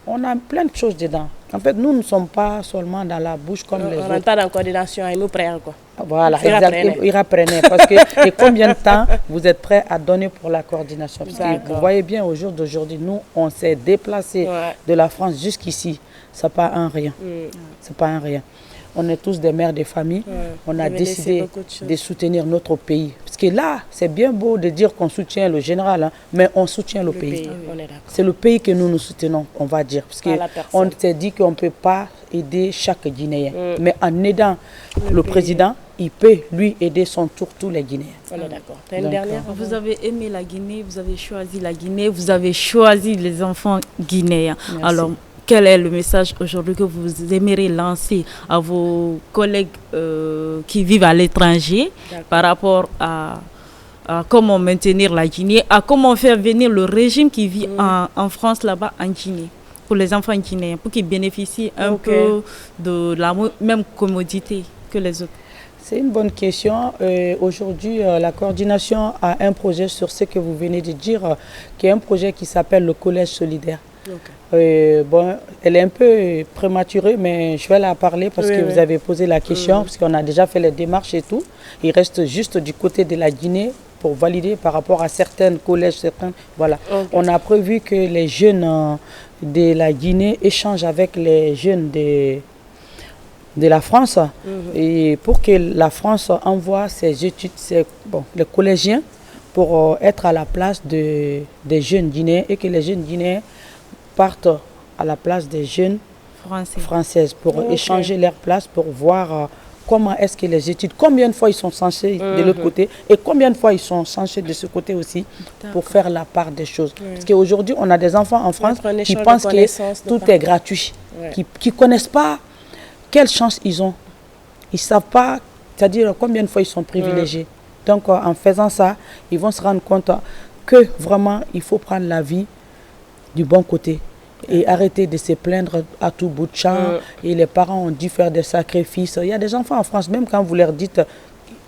On a plein de choses dedans. En fait, nous ne sommes pas seulement dans la bouche comme les autres. On rentre pas dans la coordination, ils nous prennent quoi. Voilà, exactement. Ils reprenaient. Parce que et combien de temps vous êtes prêts à donner pour la coordination? Parce que vous voyez bien, au jour d'aujourd'hui, nous, on s'est déplacé de la France jusqu'ici. Ce n'est pas un rien. C'est pas un rien. On est tous des mères de famille. On a décidé de soutenir notre pays. Parce que là, c'est bien beau de dire qu'on soutient le général, hein, mais on soutient le pays. C'est le pays que nous soutenons, on va dire. Parce qu'on s'est dit qu'on ne peut pas aider chaque Guinéen. Mais en aidant le président, il peut lui aider son tour tous les Guinéens. On est d'accord. Une dernière. Vous avez aimé la Guinée, vous avez choisi la Guinée, vous avez choisi les enfants guinéens. Merci. Alors, quel est le message aujourd'hui que vous aimeriez lancer à vos collègues qui vivent à l'étranger par rapport à comment maintenir la Guinée, à comment faire venir le régime qui vit en France là-bas en Guinée, pour les enfants guinéens, pour qu'ils bénéficient un peu de la même commodité que les autres? C'est une bonne question. Aujourd'hui, la coordination a un projet sur ce que vous venez de dire, qui est un projet qui s'appelle le Collège solidaire. Bon, elle est un peu prématurée, mais je vais la parler parce que vous avez posé la question, parce qu'on a déjà fait les démarches et tout. Il reste juste du côté de la Guinée pour valider par rapport à certains collèges, voilà. On a prévu que les jeunes de la Guinée échangent avec les jeunes de la France, et pour que la France envoie ses études, les collégiens, pour être à la place des jeunes Guinéens, et que les jeunes Guinéens partent à la place des jeunes françaises pour échanger leur place, pour voir comment est-ce que les études, combien de fois ils sont censés de l'autre côté et combien de fois ils sont censés de ce côté aussi, pour faire la part des choses. Parce qu'aujourd'hui, on a des enfants en France qui pensent que tout est gratuit, qui ne connaissent pas quelle chance ils ont. Ils ne savent pas, c'est-à-dire combien de fois ils sont privilégiés. Donc en faisant ça, ils vont se rendre compte que vraiment, il faut prendre la vie du bon côté et arrêter de se plaindre à tout bout de champ. Et les parents ont dû faire des sacrifices. Il y a des enfants en France, même quand vous leur dites,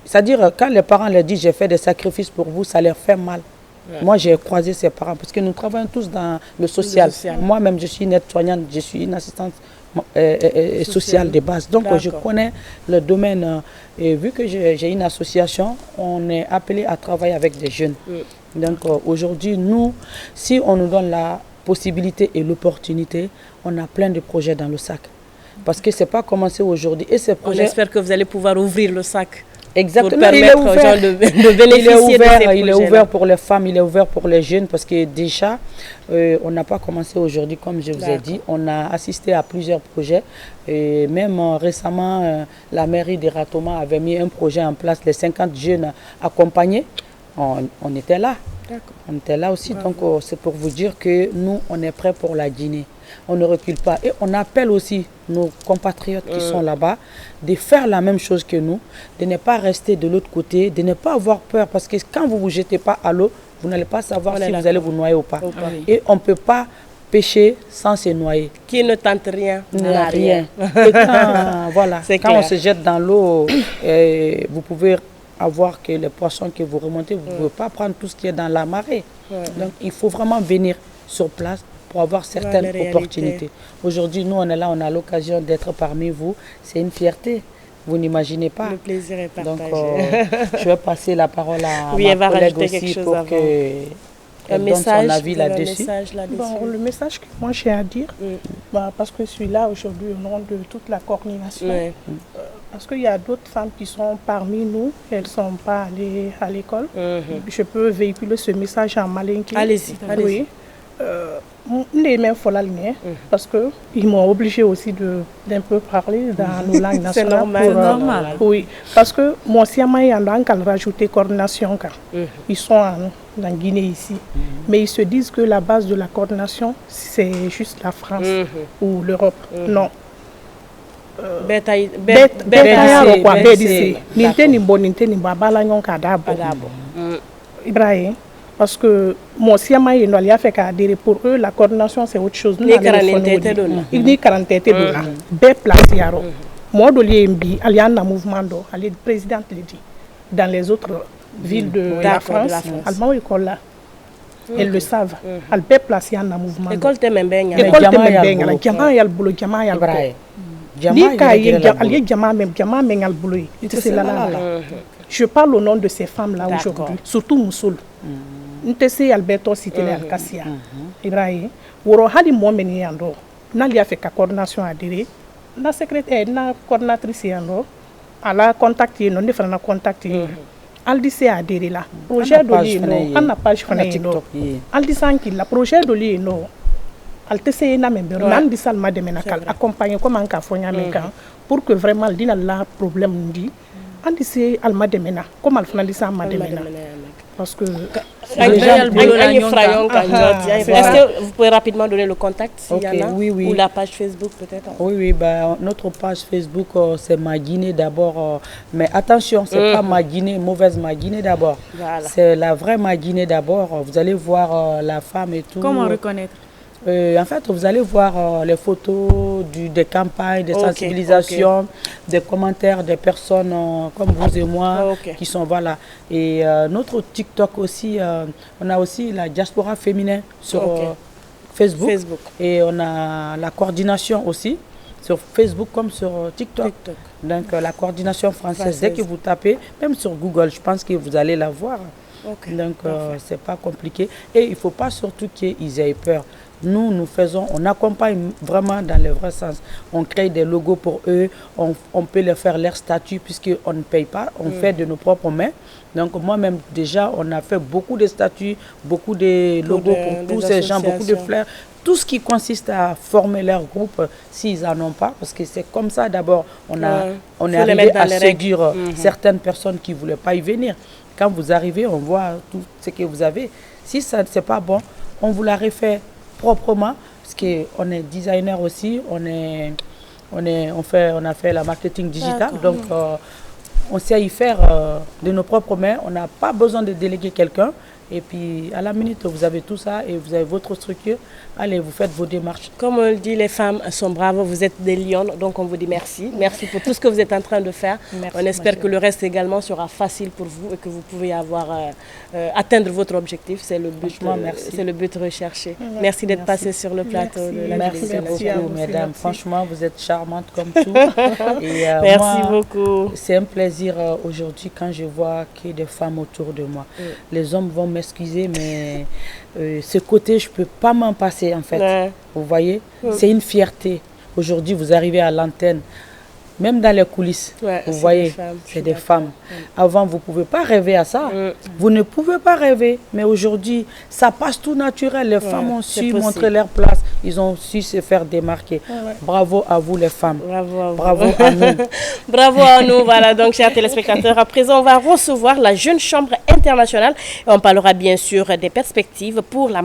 c'est-à-dire quand les parents leur disent j'ai fait des sacrifices pour vous, ça leur fait mal. Moi, j'ai croisé ces parents parce que nous travaillons tous dans le social. Moi-même, je suis une aide-soignante, je suis une assistante sociale de base. Donc, je connais le domaine. Et vu que j'ai une association, on est appelé à travailler avec des jeunes. Donc, aujourd'hui, nous, si on nous donne la possibilité et l'opportunité, on a plein de projets dans le sac. Parce que ce n'est pas commencé aujourd'hui. Et ces projets, on espère que vous allez pouvoir ouvrir le sac. Exactement, il est ouvert. Il est ouvert pour les femmes, il est ouvert pour les jeunes, parce que déjà, on n'a pas commencé aujourd'hui, comme je vous ai dit. On a assisté à plusieurs projets. Et même récemment, la mairie de Ratoma avait mis un projet en place, les 50 jeunes accompagnés. On était là. On était là aussi. Donc, c'est pour vous dire que nous, on est prêts pour la Guinée. On ne recule pas. Et on appelle aussi nos compatriotes qui sont là-bas de faire la même chose que nous, de ne pas rester de l'autre côté, de ne pas avoir peur. Parce que quand vous ne vous jetez pas à l'eau, vous n'allez pas savoir si vous allez vous noyer ou pas. Et on ne peut pas pêcher sans se noyer. Qui ne tente rien n'a rien. Et quand on se jette dans l'eau, vous pouvez avoir que les poissons que vous remontez, vous ne pouvez pas prendre tout ce qui est dans la marée. Donc, il faut vraiment venir sur place pour avoir certaines opportunités. Aujourd'hui, nous, on est là, on a l'occasion d'être parmi vous. C'est une fierté. Vous n'imaginez pas. Le plaisir est partagé. Donc, je vais passer la parole à ma collègue aussi pour qu'elle donne son avis là-dessus. Le message que moi j'ai à dire, parce que je suis là aujourd'hui au nom de toute la coordination, parce qu'il y a d'autres femmes qui sont parmi nous, elles ne sont pas allées à l'école. Je peux véhiculer ce message en malinké. Allez-y. Oui. Les mêmes parce qu'ils m'ont obligé aussi d'un peu parler dans nos langues nationales. C'est normal. Oui, parce que moi, si on rajouter coordination, ils sont en Guinée ici, mais ils se disent que la base de la coordination, c'est juste la France ou l'Europe. Non. Ibrahim. Parce que mon siama il a fait qu'adhérer pour eux la coordination c'est autre chose. Les quarantaines il dit quarantaine de là. Bé place yaro. Moi de l'IMB, il y a un mouvement d'eau. Le président le dit dans les autres villes de la France. Allemand école là. Elles le savent. Elles peuvent placer un mouvement. École Temembeng. École Temembeng. La Jama yal bolo, Jama yal bolo. Ni ka ye Jama même al bolo. C'est là. Je parle au nom de ces femmes-là aujourd'hui, surtout Moussoul. Ntese Alberto Cité Alcacia. Ibrahim. Woro hadi mo meni yando. N'ali a fait ka coordination adhérée. La secrétaire, la coordinatrice yando. Elle a contacté, non ne fana contacté. Elle dit c'est adhéré là. Projet de lui non, on n'a pas fana non. Elle dit ça qu'il la projet de lui non. Elle te sait na même nan dit ça ma demena kal accompagner comme en ka fonya meka pour que vraiment il dina la problème dit. Elle dit c'est alma demena comme elle fana dit ça ma demena. Parce que est-ce que vous pouvez rapidement donner le contact s'il y en a ou la page Facebook peut-être? Oui, bah, notre page Facebook c'est Maguinée d'abord. Mais attention, c'est pas Maguinée, mauvaise Maguinée d'abord. Voilà. C'est la vraie Maguinée d'abord. Vous allez voir la femme et tout. Comment reconnaître? En fait, vous allez voir les photos des campagnes, des sensibilisations, des commentaires des personnes comme vous et moi qui sont voilà. Et notre TikTok aussi, on a aussi la diaspora féminin sur Facebook. Et on a la coordination aussi sur Facebook comme sur TikTok. Donc la coordination française, dès que vous tapez, même sur Google, je pense que vous allez la voir. Donc c'est pas compliqué. Et il ne faut pas surtout qu'ils aient peur. Nous faisons, on accompagne vraiment dans le vrai sens. On crée des logos pour eux, on peut leur faire leur statut puisqu'on ne paye pas, on fait de nos propres mains. Donc moi-même déjà, on a fait beaucoup de statuts, beaucoup de logos pour tous ces gens, beaucoup de fleurs. Tout ce qui consiste à former leur groupe, s'ils n'en ont pas, parce que c'est comme ça d'abord, on est arrivé à séduire certaines personnes qui ne voulaient pas y venir. Quand vous arrivez, on voit tout ce que vous avez. Si ça c'est pas bon, on vous l'a refait proprement, parce qu'on est designer aussi, on a fait la marketing digital, donc on sait y faire de nos propres mains, on n'a pas besoin de déléguer quelqu'un. Et puis, à la minute, vous avez tout ça et vous avez votre structure. Allez, vous faites vos démarches. Comme on le dit, les femmes sont braves, vous êtes des lions, donc on vous dit merci. Merci pour tout ce que vous êtes en train de faire. Merci, on espère que le reste également sera facile pour vous et que vous pouvez atteindre votre objectif. C'est le but, c'est le but recherché. Merci d'être passé sur le plateau de la télévision. Merci beaucoup, mesdames. Franchement, vous êtes charmantes comme tout. Et, merci beaucoup. C'est un plaisir aujourd'hui quand je vois qu'il y a des femmes autour de moi. Les hommes vont m'excuser, mais ce côté, je ne peux pas m'en passer en fait. Vous voyez, c'est une fierté. Aujourd'hui, vous arrivez à l'antenne, même dans les coulisses, vous voyez, c'est des femmes. Avant, vous ne pouvez pas rêver à ça. Vous ne pouvez pas rêver, mais aujourd'hui, ça passe tout naturel. Les femmes ont su montrer leur place. Ils ont su se faire démarquer. Bravo à vous les femmes. Bravo à nous. Bravo à nous. Voilà, donc chers téléspectateurs, à présent on va recevoir la Jeune Chambre internationale et on parlera bien sûr des perspectives pour la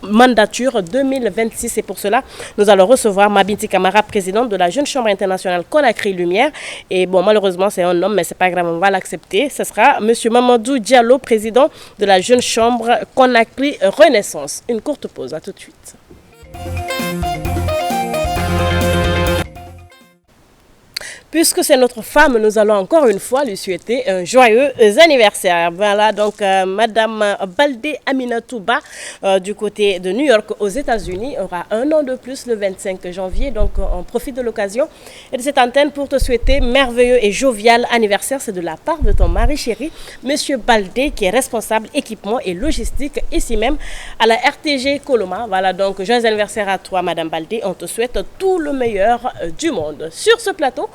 mandature 2026. Et pour cela, nous allons recevoir Mabinti Camara, présidente de la Jeune Chambre internationale Conakry Lumière. Et bon, malheureusement c'est un homme, mais c'est pas grave, on va l'accepter. Ce sera M. Mamadou Diallo, président de la Jeune Chambre Conakry Renaissance. Une courte pause, à tout de suite. Puisque c'est notre femme, nous allons encore une fois lui souhaiter un joyeux anniversaire. Voilà, donc Madame Baldé Aminatouba du côté de New York aux États-Unis aura un an de plus le 25 janvier. Donc on profite de l'occasion et de cette antenne pour te souhaiter merveilleux et jovial anniversaire. C'est de la part de ton mari chéri, Monsieur Baldé, qui est responsable équipement et logistique ici même à la RTG Coloma. Voilà, donc joyeux anniversaire à toi Madame Baldé. On te souhaite tout le meilleur du monde. Sur ce plateau,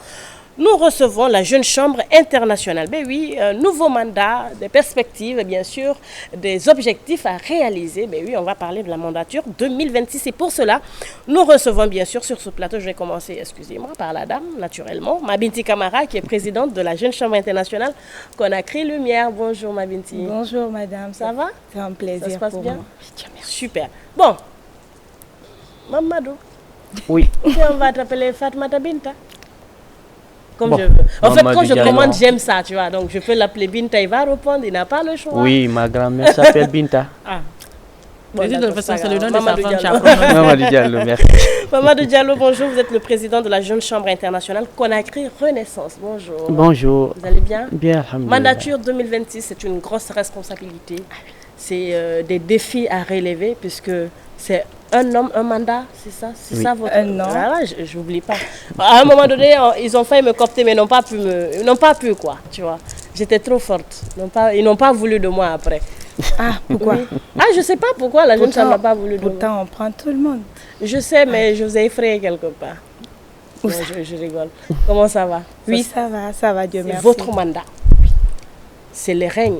nous recevons la Jeune Chambre internationale. Ben oui, nouveau mandat, des perspectives, bien sûr, des objectifs à réaliser. Ben oui, on va parler de la mandature 2026. Et pour cela, nous recevons bien sûr sur ce plateau, je vais commencer, excusez-moi, par la dame, naturellement, Mabinti Camara, qui est présidente de la Jeune Chambre internationale Conakry Lumière. Bonjour Mabinti. Bonjour madame. Ça va? C'est un plaisir. Ça se passe pour bien? Moi. Super. Bon, Mamadou. Oui. On va t'appeler Fatmata Binta. Comme je veux. En fait, quand je commande, j'aime ça, tu vois. Donc, je peux l'appeler Binta, il va répondre, il n'a pas le choix. Oui, ma grand-mère s'appelle Binta. Ah. Bon, de toute façon, c'est le nom de sa femme. Mamadou Diallo, merci. Mamadou Diallo, bonjour. Vous êtes le président de la Jeune Chambre internationale Conakry Renaissance. Bonjour. Bonjour. Vous allez bien? Bien, alhamdoulilah. Mandature 2026, c'est une grosse responsabilité. c'est des défis à relever puisque c'est un homme, un mandat, c'est ça? C'est ça votre... Un an. Voilà, je n'oublie pas. À un moment donné, ils ont failli me coopter, mais ils n'ont pas pu, quoi, tu vois. J'étais trop forte. Ils n'ont pas voulu de moi après. Ah, pourquoi? Oui. Ah, je ne sais pas pourquoi la jeune femme n'a pas voulu de moi. Pourtant, on prend tout le monde. Je sais, mais je vous ai effrayé quelque part. Non, je rigole. Comment ça va? Oui, ça va, Dieu merci. Votre mandat, c'est le règne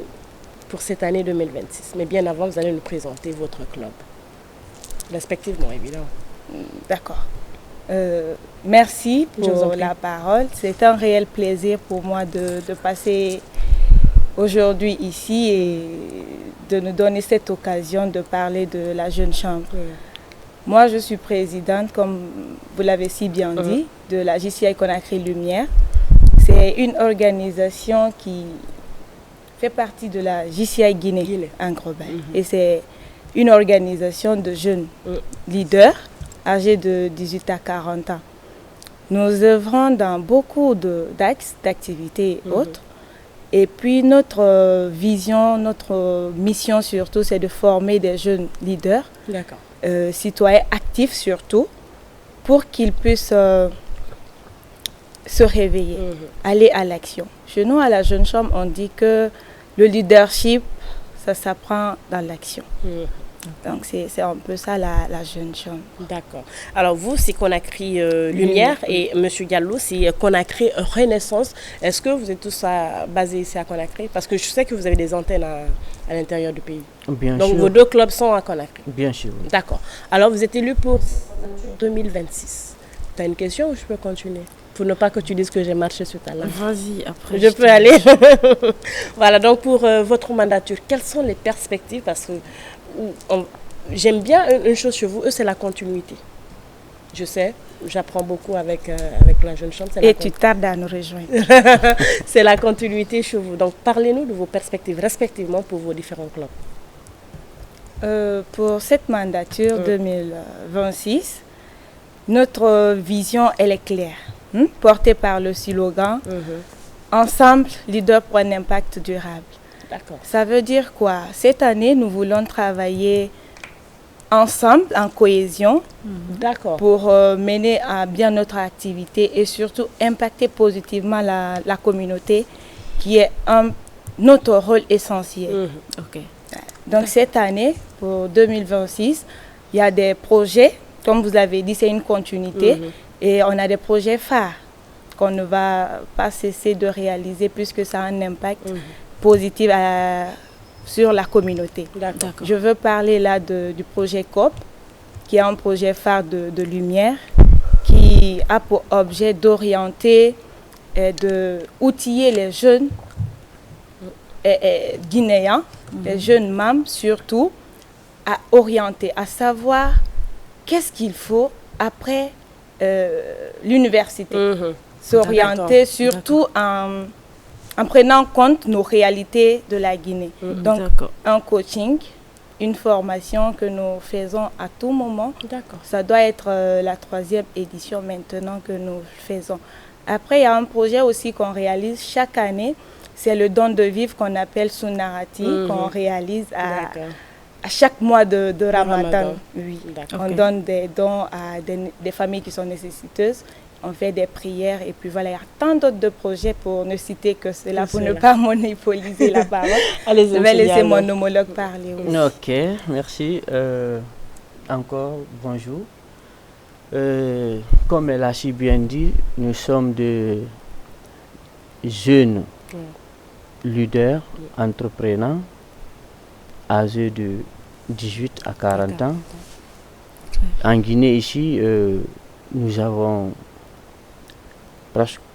pour cette année 2026. Mais bien avant, vous allez nous présenter votre club. Respectivement, évidemment. D'accord. Merci pour la parole. C'est un réel plaisir pour moi de passer aujourd'hui ici et de nous donner cette occasion de parler de la Jeune Chambre. Moi, je suis présidente, comme vous l'avez si bien dit, de la JCI Conakry Lumière. C'est une organisation qui fait partie de la JCI Guinée en global. Et c'est une organisation de jeunes leaders âgés de 18 à 40 ans. Nous œuvrons dans beaucoup d'axes, d'activités et autres. Et puis notre vision, notre mission surtout, c'est de former des jeunes leaders, citoyens actifs surtout, pour qu'ils puissent se réveiller, aller à l'action. Chez nous, à la Jeune Chambre, on dit que le leadership, ça s'apprend dans l'action. Donc c'est un peu ça la Jeune Chambre. D'accord. Alors vous, c'est Conakry Lumière et M. Diallo, c'est Conakry Renaissance. Est-ce que vous êtes tous basés ici à Conakry? Parce que je sais que vous avez des antennes à l'intérieur du pays. Bien Donc sûr. vos deux clubs sont à Conakry. Bien sûr. D'accord. Alors vous êtes élu pour 2026. Tu as une question ou je peux continuer? Pour ne pas que tu dises que j'ai marché sur ta langue. Vas-y, après. Je peux aller. Voilà, donc pour votre mandature, quelles sont les perspectives? Parce que j'aime bien une chose chez vous, c'est la continuité. Je sais, j'apprends beaucoup avec la Jeune Chambre. Et tu tardes à nous rejoindre. C'est la continuité chez vous. Donc parlez-nous de vos perspectives respectivement pour vos différents clubs. Pour cette mandature 2026, notre vision, elle est claire, portée par le slogan Ensemble, leader pour un impact durable. Ça veut dire quoi? Cette année, nous voulons travailler ensemble, en cohésion, pour mener à bien notre activité et surtout impacter positivement la communauté, qui est notre rôle essentiel. Donc cette année, pour 2026, il y a des projets, comme vous l'avez dit, c'est une continuité, et on a des projets phares qu'on ne va pas cesser de réaliser puisque ça a un impact positive sur la communauté. Je veux parler là du projet COP, qui est un projet phare de lumière, qui a pour objet d'orienter et d'outiller les jeunes guinéens, les jeunes membres surtout, à orienter, à savoir qu'est-ce qu'il faut après l'université. S'orienter surtout en prenant en compte nos réalités de la Guinée. Donc, un coaching, une formation que nous faisons à tout moment. Ça doit être la 3e édition maintenant que nous faisons. Après, il y a un projet aussi qu'on réalise chaque année. C'est le don de vivre qu'on appelle Sunarati, qu'on réalise à chaque mois de Ramadan. Oui. On donne des dons à des familles qui sont nécessiteuses. On fait des prières et puis voilà, il y a tant d'autres projets pour ne citer que cela, pour ne pas monopoliser la parole. Je vais laisser mon homologue parler aussi. Ok, merci. Encore, bonjour. Comme elle a si bien dit, nous sommes de jeunes leaders, entrepreneurs, âgés de 18 à 40 ans. En Guinée, ici, nous avons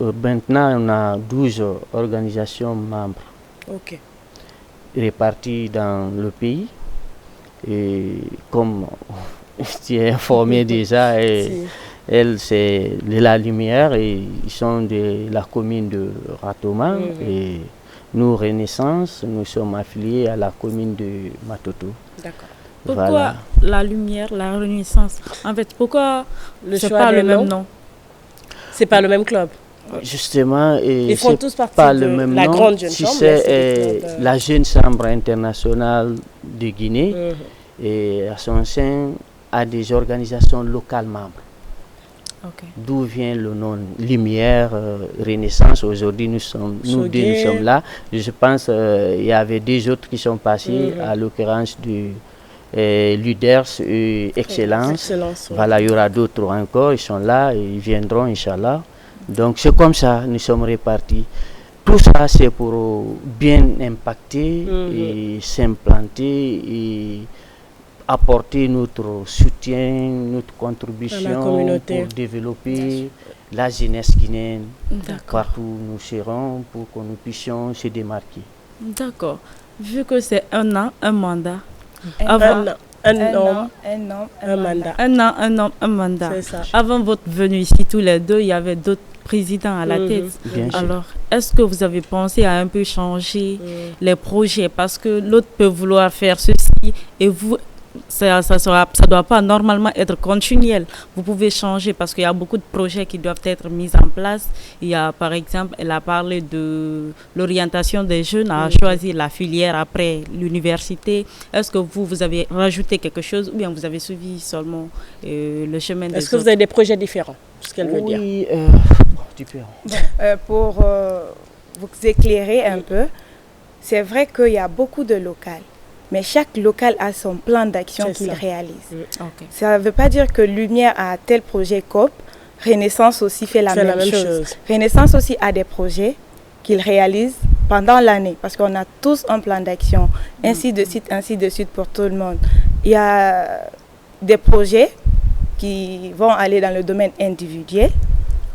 maintenant, on a 12 organisations membres réparties dans le pays. Et comme tu es informé déjà, elle, c'est de la Lumière et ils sont de la commune de Ratoma. Et nous, Renaissance, nous sommes affiliés à la commune de Matoto. D'accord. Pourquoi la Lumière, la Renaissance? En fait, pourquoi c'est pas le même nom? C'est pas le même club? Justement, ils font tous partie pas de le même la nom. grande jeune Si chambre. c'est la Jeune Chambre internationale de Guinée, et à son sein a des organisations locales membres. D'où vient le nom Lumière, Renaissance. Aujourd'hui, nous deux nous sommes là. Je pense il y avait deux autres qui sont passés, à l'occurrence du Luders et Excellence. Voilà, il y aura d'autres encore, ils sont là, ils viendront, Inch'Allah. Donc c'est comme ça, nous sommes répartis. Tout ça, c'est pour bien impacter et s'implanter et apporter notre soutien, notre contribution pour développer la jeunesse guinéenne partout où nous serons pour que nous puissions se démarquer. D'accord. Vu que c'est un an, un mandat. Un an, un mandat. C'est ça. Avant votre venue ici, tous les deux, il y avait d'autres présidents à la tête. Alors, est-ce que vous avez pensé à un peu changer les projets? Parce que l'autre peut vouloir faire ceci et vous, ça doit pas normalement être continuel. Vous pouvez changer parce qu'il y a beaucoup de projets qui doivent être mis en place. Il y a, par exemple, elle a parlé de l'orientation des jeunes à choisir la filière après l'université. Est-ce que vous avez rajouté quelque chose ou bien vous avez suivi seulement le chemin des autres? Est-ce que vous avez des projets différents? Ce qu'elle veut dire. Oui, différents. Pour vous éclairer un peu, c'est vrai qu'il y a beaucoup de locales. Mais chaque local a son plan d'action qu'il réalise. Ça ne veut pas dire que Lumière a tel projet COP, Renaissance aussi fait la même chose. Renaissance aussi a des projets qu'il réalise pendant l'année, parce qu'on a tous un plan d'action, ainsi de suite pour tout le monde. Il y a des projets qui vont aller dans le domaine individuel,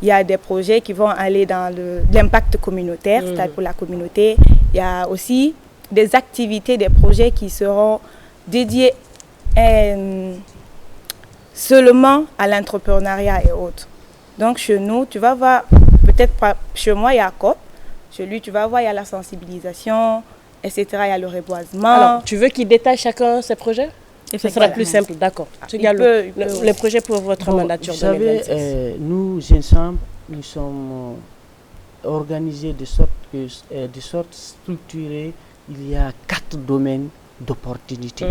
il y a des projets qui vont aller dans l'impact communautaire, c'est-à-dire pour la communauté. Il y a aussi des activités, des projets qui seront dédiés seulement à l'entrepreneuriat et autres. Donc chez nous, tu vas voir, peut-être pas chez moi il y a COP, chez lui tu vas voir il y a la sensibilisation, etc. Il y a le reboisement. Alors, tu veux qu'il détaille chacun ses projets? Ce sera plus simple, d'accord. Tu gardes le projet pour votre mandature 2026. Vous savez, nous ensemble, nous sommes organisés de sorte structurée. Il y a 4 domaines d'opportunités.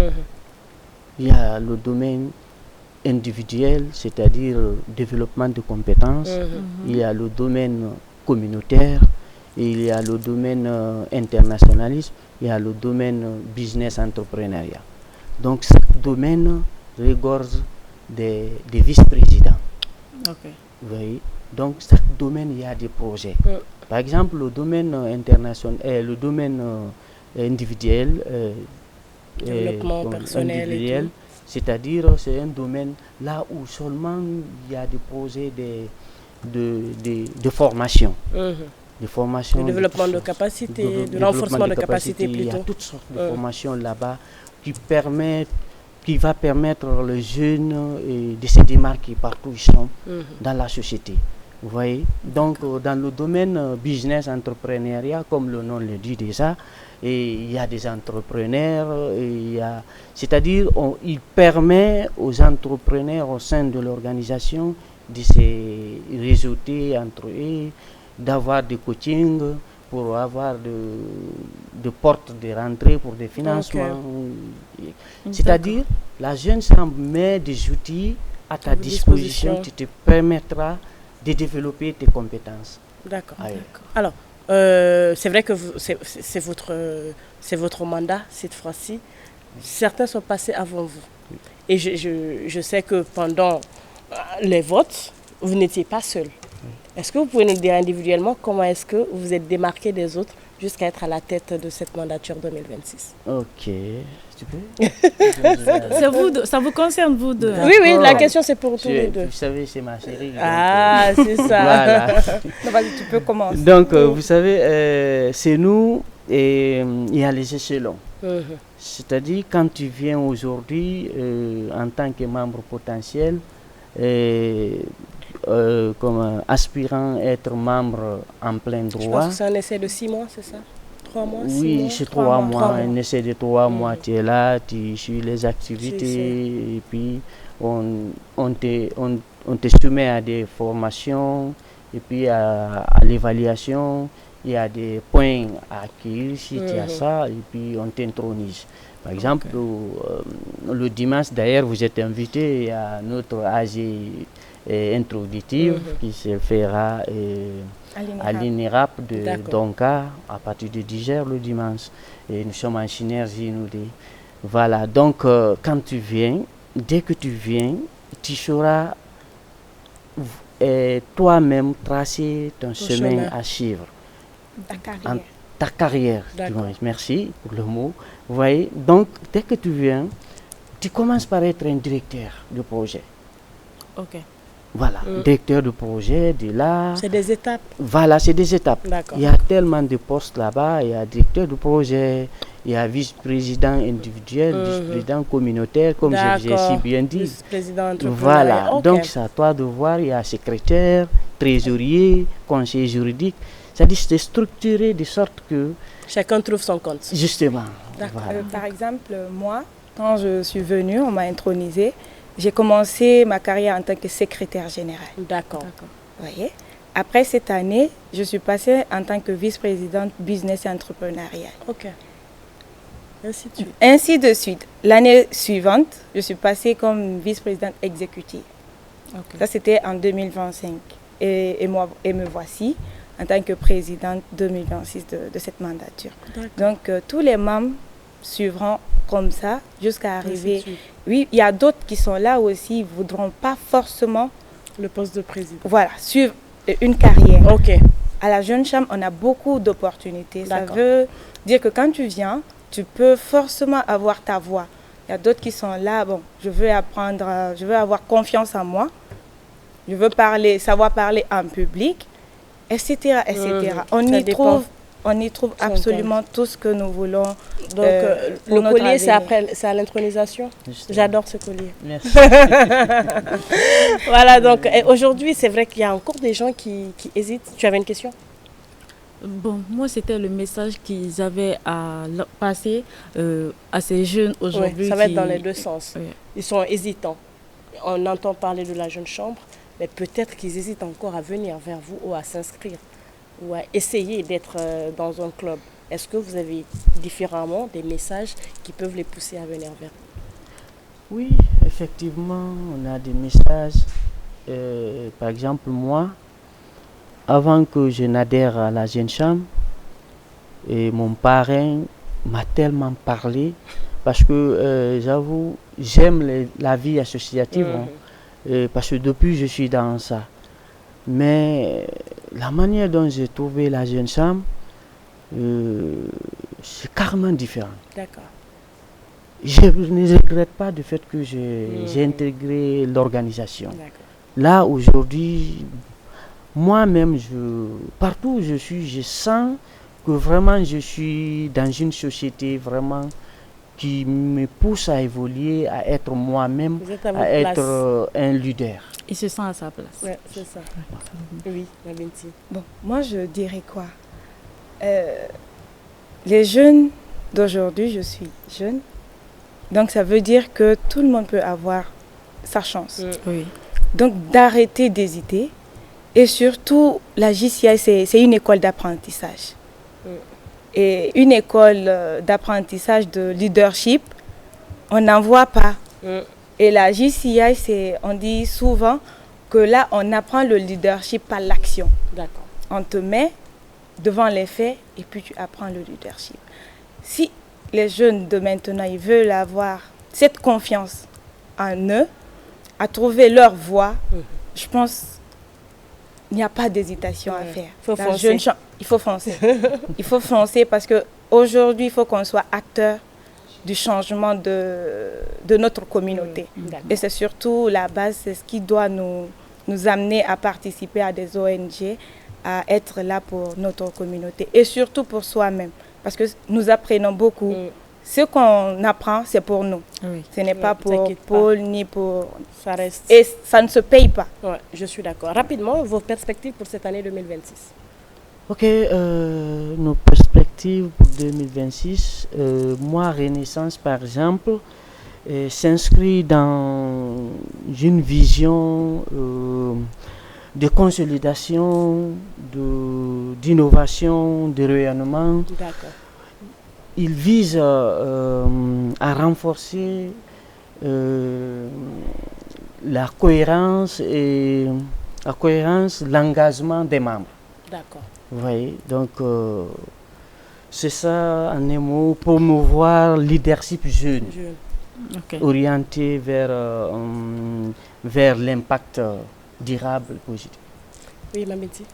Il y a le domaine individuel, c'est-à-dire développement de compétences. Il y a le domaine communautaire, il y a le domaine internationalisme, il y a le domaine business entrepreneuriat. Donc chaque domaine regorge des vice-présidents. Vous voyez? Donc chaque domaine, il y a des projets. Par exemple, le domaine international, le domaine individuel, développement personnel, c'est-à-dire c'est un domaine là où seulement il y a des projets de formation. De formation, de développement de capacité, de renforcement de capacité plutôt. Il y a toutes sortes de formations là-bas qui va permettre aux jeunes de se démarquer partout où ils sont dans la société. Vous voyez? Donc, dans le domaine business entrepreneuriat, comme le nom le dit déjà, il y a des entrepreneurs, c'est-à-dire il permet aux entrepreneurs au sein de l'organisation de se réseauter entre eux, d'avoir des coachings pour avoir de portes de rentrée pour des financements. C'est-à-dire, la jeune chambre met des outils à ta disposition qui te permettra de développer tes compétences. D'accord. Alors, c'est vrai que c'est votre mandat cette fois-ci. Certains sont passés avant vous. Et je sais que pendant les votes, vous n'étiez pas seul. Est-ce que vous pouvez nous dire individuellement comment est-ce que vous êtes démarqué des autres jusqu'à être à la tête de cette mandature 2026? Ok. Tu peux? Ça vous concerne, vous deux? Oui, la question c'est pour tous les deux. Vous savez, c'est ma chérie. Ah, c'est ça. Voilà. Vas-y, tu peux commencer. Donc, vous savez, c'est nous et il y a les échelons. C'est-à-dire, quand tu viens aujourd'hui en tant que membre potentiel, comme aspirant à être membre en plein droit. Je pense que c'est un essai de 6 mois, c'est ça? 3 mois? Oui, c'est 3 mois. Un essai de 3 mois, tu es là, tu suis les activités et puis on te soumet à des formations Et puis à l'évaluation, il y a des points à acquérir si tu as ça, et puis on t'intronise. Par exemple, le dimanche, d'ailleurs, vous êtes invité à notre AG introductive qui se fera à l'INERAP de Donka à partir de 10h le dimanche. Et nous sommes en synergie, nous deux. Voilà, donc quand tu viens, dès que tu viens, tu sauras toi-même tracer ton chemin à suivre. Ta carrière. Merci pour le mot. Vous voyez, donc dès que tu viens, tu commences par être un directeur de projet. Ok. Voilà, directeur de projet, de là. C'est des étapes. Voilà, c'est des étapes. Il y a tellement de postes là-bas. Il y a directeur de projet, il y a vice-président individuel, vice-président communautaire, comme j'ai si bien dit. Vice-président entrepreneur. Voilà, donc c'est à toi de voir. Il y a secrétaire, trésorier, conseiller juridique. C'est-à-dire c'est structuré de sorte que... Chacun trouve son compte. Justement. Voilà. Par exemple, moi, quand je suis venue, on m'a intronisée. J'ai commencé ma carrière en tant que secrétaire générale. D'accord. Vous voyez? Après cette année, je suis passée en tant que vice-présidente business et entrepreneurial. Ok. Ainsi de suite. Ainsi de suite. L'année suivante, je suis passée comme vice-présidente exécutive. Okay. Ça, c'était en 2025. Et me voici en tant que présidente 2026 de cette mandature. Donc, tous les membres suivront comme ça jusqu'à arriver. Oui, il y a d'autres qui sont là aussi, ils ne voudront pas forcément le poste de président. Voilà, suivre une carrière. Ok. À la Jeune Chambre, on a beaucoup d'opportunités. Ça veut dire que quand tu viens, tu peux forcément avoir ta voix. Il y a d'autres qui sont là, bon, je veux apprendre, je veux avoir confiance en moi, je veux savoir parler en public, etc. On y trouve absolument tout ce que nous voulons. Donc, le collier, c'est à l'intronisation. J'adore ce collier. Merci. Voilà, donc aujourd'hui, c'est vrai qu'il y a encore des gens qui hésitent. Tu avais une question? Bon, moi, c'était le message qu'ils avaient à passer à ces jeunes aujourd'hui. Oui, ça va être dans les deux sens. Oui. Ils sont hésitants. On entend parler de la Jeune Chambre, mais peut-être qu'ils hésitent encore à venir vers vous ou à s'inscrire, ou à essayer d'être dans un club. Est-ce que vous avez différemment des messages qui peuvent les pousser à venir vers vous? Oui, effectivement, on a des messages. Par exemple, moi, avant que je n'adhère à la Jeune Chambre, mon parrain m'a tellement parlé, parce que j'avoue, j'aime la vie associative, parce que depuis je suis dans ça. Mais la manière dont j'ai trouvé la Jeune Chambre, c'est carrément différent. D'accord. Je ne regrette pas du fait que j'ai intégré l'organisation. Là, aujourd'hui, moi-même, partout où je suis, je sens que vraiment je suis dans une société vraiment qui me pousse à évoluer, à être moi-même, à être un leader. Il se sent à sa place. Oui, c'est ça. Oui, Mabinti. Bon, moi je dirais quoi? Les jeunes d'aujourd'hui, je suis jeune, donc ça veut dire que tout le monde peut avoir sa chance. Oui. Donc d'arrêter d'hésiter. Et surtout, la JCI, c'est une école d'apprentissage. Et une école d'apprentissage de leadership, on n'en voit pas. Et la JCI, on dit souvent que là, on apprend le leadership par l'action. D'accord. On te met devant les faits et puis tu apprends le leadership. Si les jeunes de maintenant, ils veulent avoir cette confiance en eux, à trouver leur voie, je pense il n'y a pas d'hésitation à faire. Il faut foncer. Il faut foncer parce qu'aujourd'hui, il faut qu'on soit acteur du changement de notre communauté. Et c'est surtout la base, c'est ce qui doit nous amener à participer à des ONG, à être là pour notre communauté et surtout pour soi-même. Parce que nous apprenons beaucoup. Ce qu'on apprend, c'est pour nous. Oui. Ce n'est pas pour Paul ni pour... Ça reste. Et ça ne se paye pas. Ouais, je suis d'accord. Rapidement, vos perspectives pour cette année 2026. Ok, nos perspectives pour 2026, moi, Renaissance, par exemple, s'inscrit dans une vision de consolidation, d'innovation, de rayonnement. D'accord. Il vise à renforcer la cohérence, l'engagement des membres. D'accord. Vous voyez, donc c'est ça en un mot, promouvoir le leadership jeune. Okay. Orienté vers l'impact durable positif. Oui, Mameti,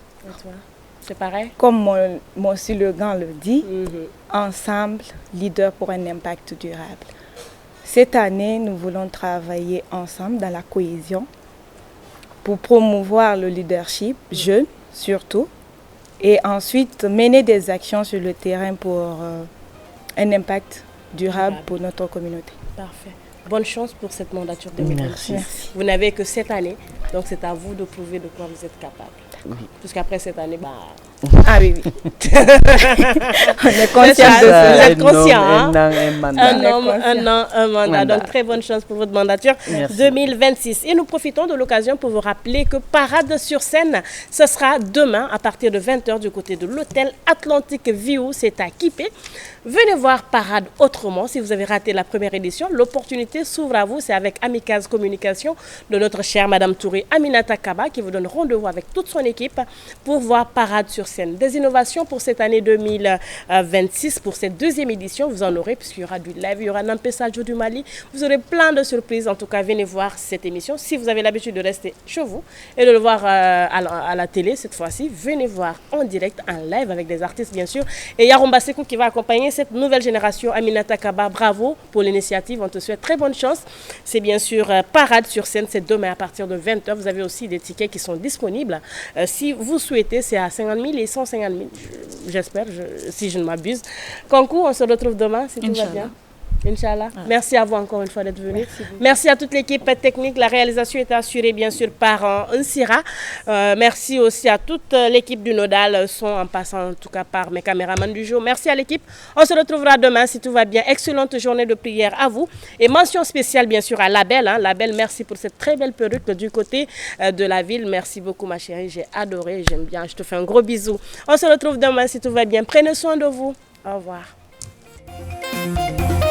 c'est pareil. Comme mon slogan le dit, ensemble, leader pour un impact durable. Cette année, nous voulons travailler ensemble dans la cohésion pour promouvoir le leadership jeune surtout, et ensuite mener des actions sur le terrain pour un impact durable pour notre communauté. Parfait. Bonne chance pour cette mandature 2026. Merci. Vous n'avez que cette année, donc c'est à vous de prouver de quoi vous êtes capable. Oui. Puisqu'après cette année, Ah oui, oui. On est conscient de ça. Vous êtes conscient, un an, un mandat. Donc, très bonne chance pour votre mandature 2026. Et nous profitons de l'occasion pour vous rappeler que Parade sur scène, ce sera demain à partir de 20h du côté de l'hôtel Atlantic View. C'est à Kipé. Venez voir Parade autrement. Si vous avez raté la première édition, l'opportunité s'ouvre à vous. C'est avec Amicaz Communication de notre chère Madame Touré Aminata Kaba qui vous donne rendez-vous avec toute son équipe pour voir Parade sur scène. Des innovations pour cette année 2026, pour cette deuxième édition, vous en aurez puisqu'il y aura du live, il y aura Nampé Sadio du Mali. Vous aurez plein de surprises. En tout cas, venez voir cette émission. Si vous avez l'habitude de rester chez vous et de le voir à la télé cette fois-ci, venez voir en direct, en live avec des artistes bien sûr. Et Yaromba Sekou qui va accompagner cette nouvelle génération. Aminata Kaba, bravo pour l'initiative. On te souhaite très bonne chance. C'est bien sûr Parade sur scène. C'est demain à partir de 20h. Vous avez aussi des tickets qui sont disponibles. Si vous souhaitez, c'est à 50 000 et 150 000. J'espère, si je ne m'abuse. Concours, on se retrouve demain si tout va bien. Inch'Allah. Ah. Merci à vous encore une fois d'être venu. Merci à toute l'équipe technique. La réalisation est assurée bien sûr par Nsira. Merci aussi à toute l'équipe du Nodal, son en passant en tout cas par mes caméramans du jour. Merci à l'équipe. On se retrouvera demain si tout va bien. Excellente journée de prière à vous. Et mention spéciale bien sûr à Label. Label, merci pour cette très belle perruque du côté de la ville. Merci beaucoup ma chérie. J'ai adoré, j'aime bien. Je te fais un gros bisou. On se retrouve demain si tout va bien. Prenez soin de vous. Au revoir.